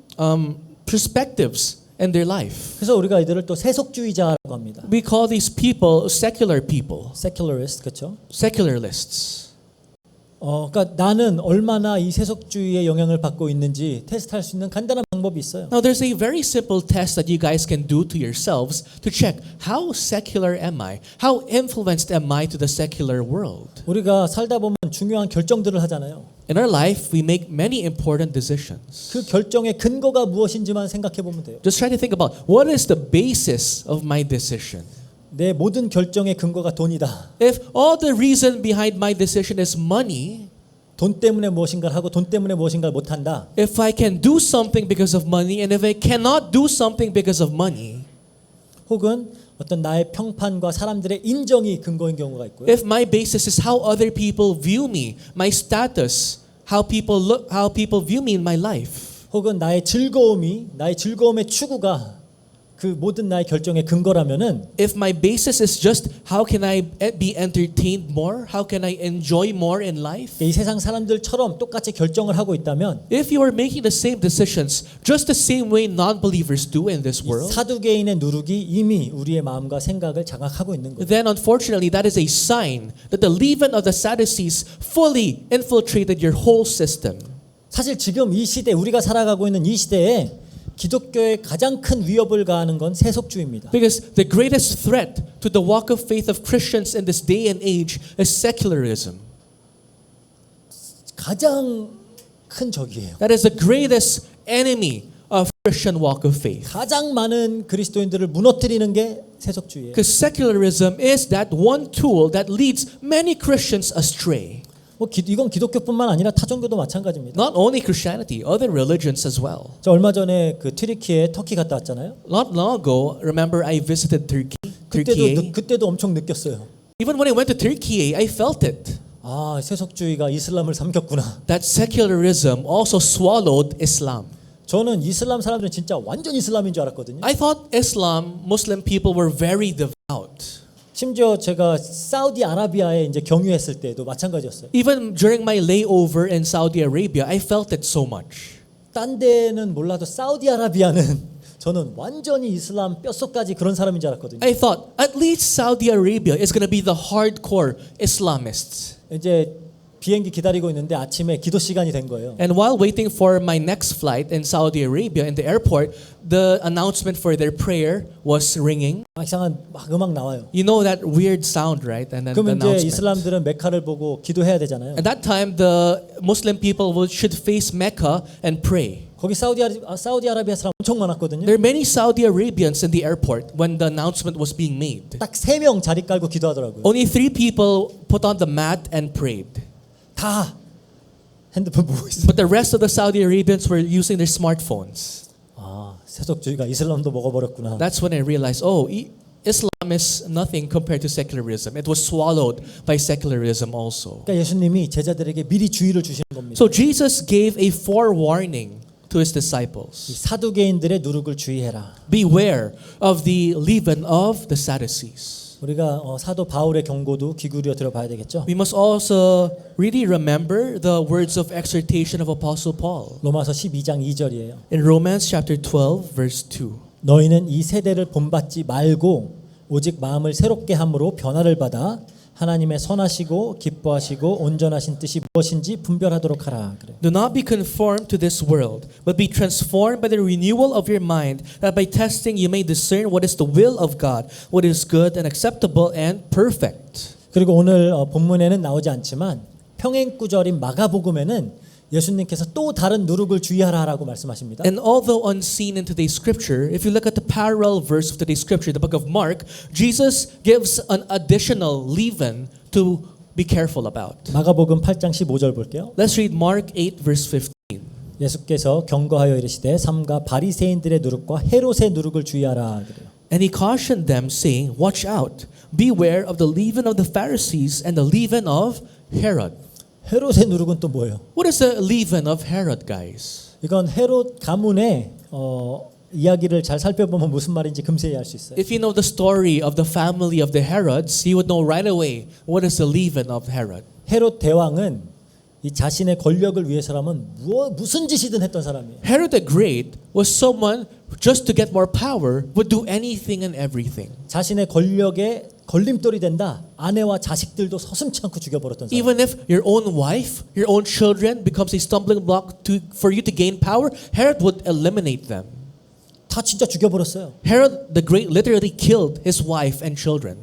Speaker 3: perspectives in their life.
Speaker 1: 그래서 우리가 이들을 또 세속주의자라고 합니다.
Speaker 3: We call these people secular people,
Speaker 1: secularist, 그렇죠?
Speaker 3: secularists.
Speaker 1: 그러니까 나는 얼마나 이 세속주의의 영향을 받고 있는지 테스트할 수 있는 간단한 방법이 있어요.
Speaker 3: Now there's a very simple test that you guys can do to yourselves to check how secular am I? How influenced am I to the secular world?
Speaker 1: 우리가 살다 보면 중요한 결정들을 하잖아요.
Speaker 3: In our life, we make many important decisions.
Speaker 1: 그 결정의 근거가 무엇인지만 생각해 보면 돼요.
Speaker 3: Just try to think about what is the basis of my decision.
Speaker 1: 내 모든 결정의 근거가 돈이다.
Speaker 3: If all the reason behind my decision is money,
Speaker 1: 돈 때문에 무엇인가를 하고 돈 때문에 무엇인가를 못한다.
Speaker 3: if I can do something because of money, and if I cannot do something because of money,
Speaker 1: 혹은 어떤 나의 평판과 사람들의 인정이 근거인 경우가 있고요.
Speaker 3: If my basis is how other people view me, my status, how people view me in my life.
Speaker 1: 혹은 나의 즐거움의 추구가 그 모든 나의 결정의 근거라면은
Speaker 3: If my basis is just how can I be entertained more? How can I enjoy more in life?
Speaker 1: 이 세상 사람들처럼 똑같이 결정을 하고 있다면
Speaker 3: If you are making the same decisions just the same way non-believers do in this
Speaker 1: 이
Speaker 3: world,
Speaker 1: 사두개인의 누룩이 이미 우리의 마음과 생각을 장악하고 있는 거예요.
Speaker 3: then unfortunately that is a sign that the leaven of the Sadducees fully infiltrated your whole system.
Speaker 1: 사실 지금 이 시대 우리가 살아가고 있는 이 시대에 기독교의 가장 큰 위협을 가하는 건 세속주의입니다.
Speaker 3: Because the greatest threat to the walk of faith of Christians in this day and age is secularism.
Speaker 1: 가장 큰 적이에요.
Speaker 3: That is the greatest enemy of Christian walk of faith.
Speaker 1: 가장 많은 그리스도인들을 무너뜨리는 게 세속주의예요.
Speaker 3: Because secularism is that one tool that leads many Christians astray.
Speaker 1: 이건 기독교뿐만 아니라 타 종교도 마찬가지입니다.
Speaker 3: Not only Christianity, other religions as well.
Speaker 1: 저 얼마 전에 그 튀르키예 터키 갔다 왔잖아요.
Speaker 3: Not long ago, remember I visited Turkey.
Speaker 1: 그때도 엄청 느꼈어요.
Speaker 3: Even when I went to Turkey, I felt it.
Speaker 1: 아, 세속주의가 이슬람을 삼켰구나.
Speaker 3: That secularism also swallowed Islam.
Speaker 1: 저는 이슬람 사람들은 진짜 완전 이슬람인 줄 알았거든요.
Speaker 3: I thought Muslim people were very devout.
Speaker 1: 심지어 제가 사우디아라비아에 이제 경유했을 때도 마찬가지였어요.
Speaker 3: Even during my layover in Saudi Arabia, I felt it so much.
Speaker 1: 딴 데는 몰라도 사우디아라비아는 저는 완전히 이슬람 뼛속까지 그런 사람인 줄 알았거든요.
Speaker 3: I thought at least Saudi Arabia is going to be the hardcore Islamists.
Speaker 1: 이제 비행기 기다리고 있는데 아침에 기도 시간이 된 거예요.
Speaker 3: And while waiting for my next flight in Saudi Arabia in the airport, the announcement for their prayer was ringing.
Speaker 1: 이상한 막 음악 나와요.
Speaker 3: You know that weird sound, right? And then the
Speaker 1: 그러면 이제
Speaker 3: announcement.
Speaker 1: 이슬람들은 메카를 보고 기도해야 되잖아요.
Speaker 3: At that time, the Muslim people should face Mecca and pray.
Speaker 1: 거기 사우디아라비아 사람 엄청 많았거든요.
Speaker 3: There are many Saudi Arabians in the airport when the announcement was being made.
Speaker 1: 딱 3명 자리 깔고 기도하더라고요.
Speaker 3: Only 3 people put on the mat and prayed.
Speaker 1: 다 핸드폰 보고 있어요.
Speaker 3: But the rest of the Saudi Arabians were using their smartphones.
Speaker 1: 아, 세속주의가 이슬람도 먹어버렸구나.
Speaker 3: That's when I realized, Islam is nothing compared to secularism. It was swallowed by secularism also.
Speaker 1: 그러니까 예수님이 제자들에게 미리 주의를 주시는 겁니다.
Speaker 3: So Jesus gave a forewarning to his
Speaker 1: 이
Speaker 3: disciples.
Speaker 1: 사두개인들의 누룩을 주의해라.
Speaker 3: Beware of the leaven of the Sadducees.
Speaker 1: 우리가 사도 바울의 경고도 귀 기울여 들어봐야 되겠죠.
Speaker 3: We must also really remember the words of exhortation of Apostle Paul.
Speaker 1: 로마서 12장 2절이에요.
Speaker 3: In Romans chapter 12 verse 2.
Speaker 1: 너희는 이 세대를 본받지 말고 오직 마음을 새롭게 함으로 변화를 받아 하나님의 선하시고 기뻐하시고 온전하신 뜻이 무엇인지 분별하도록 하라. 그래요.
Speaker 3: Do not be conformed to this world, but be transformed by the renewal of your mind, that by testing you may discern what is the will of God, what is good and acceptable and perfect.
Speaker 1: 그리고 오늘 본문에는 나오지 않지만 평행구절인 마가복음에는 예수님께서 또 다른 누룩을 주의하라라고 말씀하십니다.
Speaker 3: And although unseen in today's scripture, if you look at the parallel verse of today's scripture, the book of Mark, Jesus gives an additional leaven to be careful about.
Speaker 1: 마가복음 8장 15절 볼게요.
Speaker 3: Let's read Mark 8 verse 15.
Speaker 1: 예수께서 경고하여 이르시되 삼가 바리새인들의 누룩과 헤롯의 누룩을 주의하라 그래요.
Speaker 3: And he cautioned them, saying, Watch out, beware of the leaven of the Pharisees and the leaven of Herod.
Speaker 1: 헤롯의 누룩은 또 뭐예요?
Speaker 3: What is the leaven of Herod, guys?
Speaker 1: 이건 헤롯 가문의 이야기를 잘 살펴보면 무슨 말인지 금세 이해할 수 있어요.
Speaker 3: If you know the story of the family of the Herods, you would know right away what is the leaven of Herod.
Speaker 1: 헤롯 대왕은 이 자신의 권력을 위해서라면 무슨 짓이든 했던 사람이에요.
Speaker 3: Herod the Great was someone just to get more power would do anything and everything.
Speaker 1: 자신의 권력에 걸림돌이 된다. 아내와 자식들도 서슴지 않고 죽여버렸던 사람.
Speaker 3: Even if your own wife, your own children becomes a stumbling block for you to gain power, Herod would eliminate them.
Speaker 1: 다 진짜 죽여버렸어요.
Speaker 3: Herod the Great literally killed his wife and children.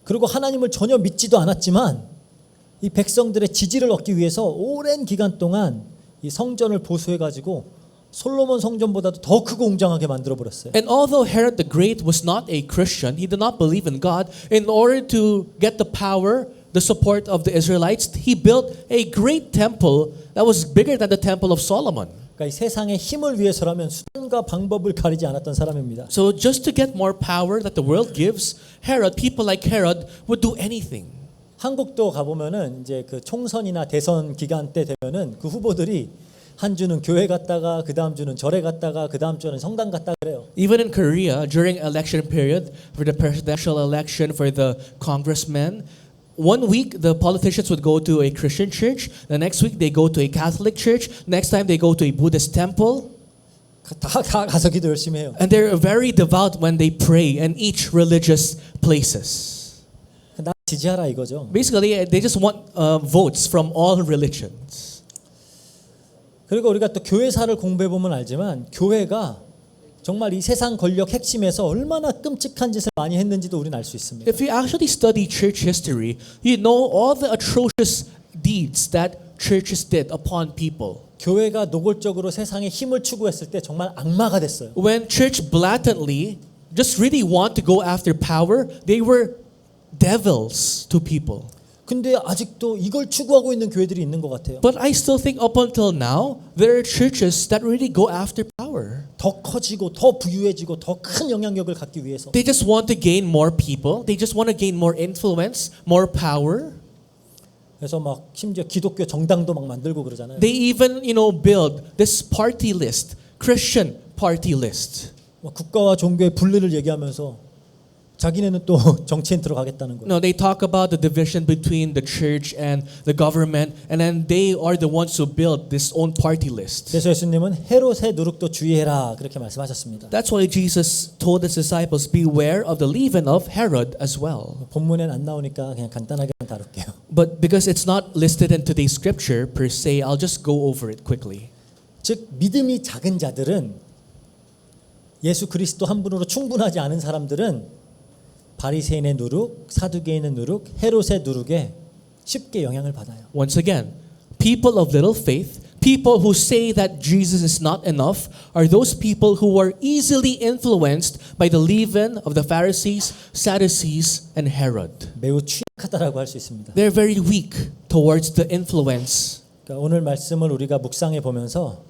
Speaker 1: 그리고 하나님을 전혀 믿지도 않았지만 이 백성들의 지지를 얻기 위해서 오랜 기간 동안 이 성전을 보수해가지고 솔로몬 성전보다도 더 크고 웅장하게 만들어 버렸어요.
Speaker 3: And although Herod the Great was not a Christian, he did not believe in God, in order to get the power, the support of the Israelites, he built a great temple that was bigger than the temple of Solomon.
Speaker 1: 그러니까 이 세상의 힘을 위해서라면 수단과 방법을 가리지 않았던 사람입니다.
Speaker 3: So just to get more power that the world gives, Herod, people like Herod would do anything.
Speaker 1: 한국도 가보면은 이제 그 총선이나 대선 기간 때 되면은 그 후보들이 한 주는 교회 갔다가 그 다음 주는 절에 갔다가 그 다음 주는 성당 갔다 그래요.
Speaker 3: Even in Korea, during election period, for the presidential election, for the congressmen, one week the politicians would go to a Christian church, the next week they go to a Catholic church, next time they go to a Buddhist temple,
Speaker 1: 다 가서 기도 열심히 해요.
Speaker 3: and they're very devout when they pray in each religious places.
Speaker 1: 나 지지하라 이거죠.
Speaker 3: Basically, they just want votes from all religions.
Speaker 1: 그리고 우리가 또 교회사를 공부해 보면 알지만 교회가 정말 이 세상 권력 핵심에서 얼마나 끔찍한 짓을 많이 했는지도 우리는 알 수 있습니다.
Speaker 3: If you actually study church history, you know all the atrocious deeds that churches did upon people.
Speaker 1: 교회가 노골적으로 세상의 힘을 추구했을 때 정말 악마가 됐어요.
Speaker 3: When church blatantly just really want to go after power, they were devils to people.
Speaker 1: 근데 아직도 이걸 추구하고 있는 교회들이 있는 것 같아요.
Speaker 3: But I still think up until now, there are churches that really go after power.
Speaker 1: 더 커지고 더 부유해지고 더 큰 영향력을 갖기 위해서.
Speaker 3: They just want to gain more people. They just want to gain more influence, more power.
Speaker 1: 그래서 막 심지어 기독교 정당도 막 만들고 그러잖아요.
Speaker 3: They even, build this party list, Christian party list.
Speaker 1: 막 국가와 종교의 분리를 얘기하면서 자기네는 또 정치인 들어가겠다는 거예요.
Speaker 3: No, they talk about the division between the church and the government, and then they are the ones who build this own party list.
Speaker 1: 그래서 예수님은 헤롯의 누룩도 주의해라 그렇게 말씀하셨습니다.
Speaker 3: That's why Jesus told his disciples, beware of the leaven of Herod as well.
Speaker 1: 본문엔 안 나오니까 그냥 간단하게 다룰게요.
Speaker 3: But because it's not listed in today's scripture per se, I'll just go over it quickly.
Speaker 1: 즉 믿음이 작은 자들은 예수 그리스도 한 분으로 충분하지 않은 사람들은 바리새인의 누룩, 사두개인의 누룩, 헤롯의 누룩에 쉽게 영향을 받아요.
Speaker 3: Once again, people of little faith, people who say that Jesus is not enough, are those people who are easily influenced by the leaven of the Pharisees, Sadducees, and Herod.
Speaker 1: 매우 취약하다라고 할 수 있습니다.
Speaker 3: They're very weak towards the influence.
Speaker 1: 그러니까 오늘 말씀을 우리가 묵상해 보면서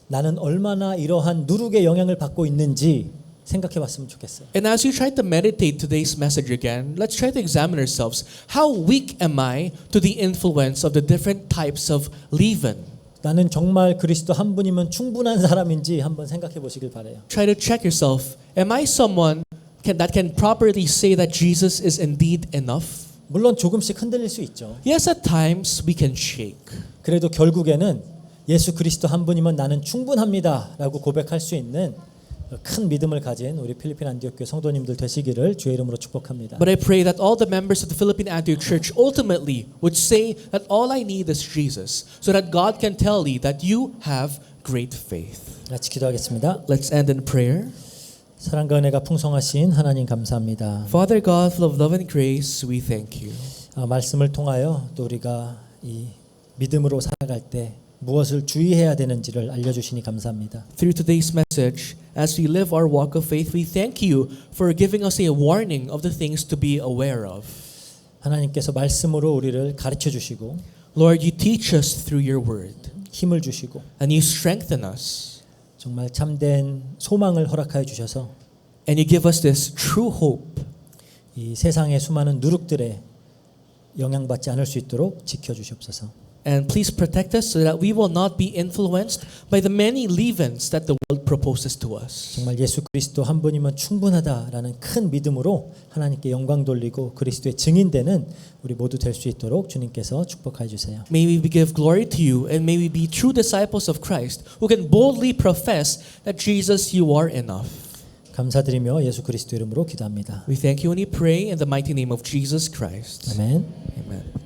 Speaker 1: 나는 얼마나 이러한 누룩의 영향을 받고 있는지 생각해 봤으면 좋겠어요.
Speaker 3: And as we try to meditate today's message again, let's try to examine ourselves. How weak am I to the influence of the different types of leaven?
Speaker 1: 나는 정말 그리스도 한 분이면 충분한 사람인지 한번 생각해 보시길 바래요.
Speaker 3: Try to check yourself. Am I someone that can properly say that Jesus is indeed enough?
Speaker 1: 물론 조금씩 흔들릴 수 있죠.
Speaker 3: Yes, at times we can shake.
Speaker 1: 그래도 결국에는 예수 그리스도 한 분이면 나는 충분합니다라고 고백할 수 있는 큰 믿음을 가진 우리 필리핀 안디옥 교회 성도님들 되시기를 주의 이름으로 축복합니다.
Speaker 3: But I pray that all the members of the Philippine Antioch Church ultimately would say that all I need is Jesus, so that God can tell me that you have great faith.
Speaker 1: 같이 기도하겠습니다.
Speaker 3: Let's end in prayer.
Speaker 1: 사랑과 은혜가 풍성하신 하나님 감사합니다.
Speaker 3: Father God, full of love and grace, we thank you.
Speaker 1: 말씀을 통하여 또 우리가 이 믿음으로 살아갈 때 무엇을 주의해야 되는지를 알려주시니 감사합니다.
Speaker 3: Through today's message, as we live our walk of faith, we thank you for giving us a warning of the things to be aware of.
Speaker 1: 하나님께서 말씀으로 우리를 가르쳐 주시고
Speaker 3: Lord, you teach us through your word,
Speaker 1: 힘을 주시고
Speaker 3: and you strengthen us,
Speaker 1: 정말 참된 소망을 허락하여 주셔서
Speaker 3: and you give us this true hope.
Speaker 1: 이 세상의 수많은 누룩들에 영향받지 않을 수 있도록 지켜주시옵소서.
Speaker 3: And please protect us so that we will not be influenced by the many leavens that the world proposes to us.
Speaker 1: 정말 예수 그리스도 한 분이면 충분하다라는 큰 믿음으로 하나님께 영광 돌리고 그리스도의 증인되는 우리 모두 될 수 있도록 주님께서 축복해 주세요.
Speaker 3: May we give glory to you, and may we be true disciples of Christ who can boldly profess that Jesus, you are enough.
Speaker 1: 감사드리며 예수 그리스도 이름으로 기도합니다.
Speaker 3: We thank you and we pray in the mighty name of Jesus Christ.
Speaker 1: 아멘.
Speaker 3: Amen.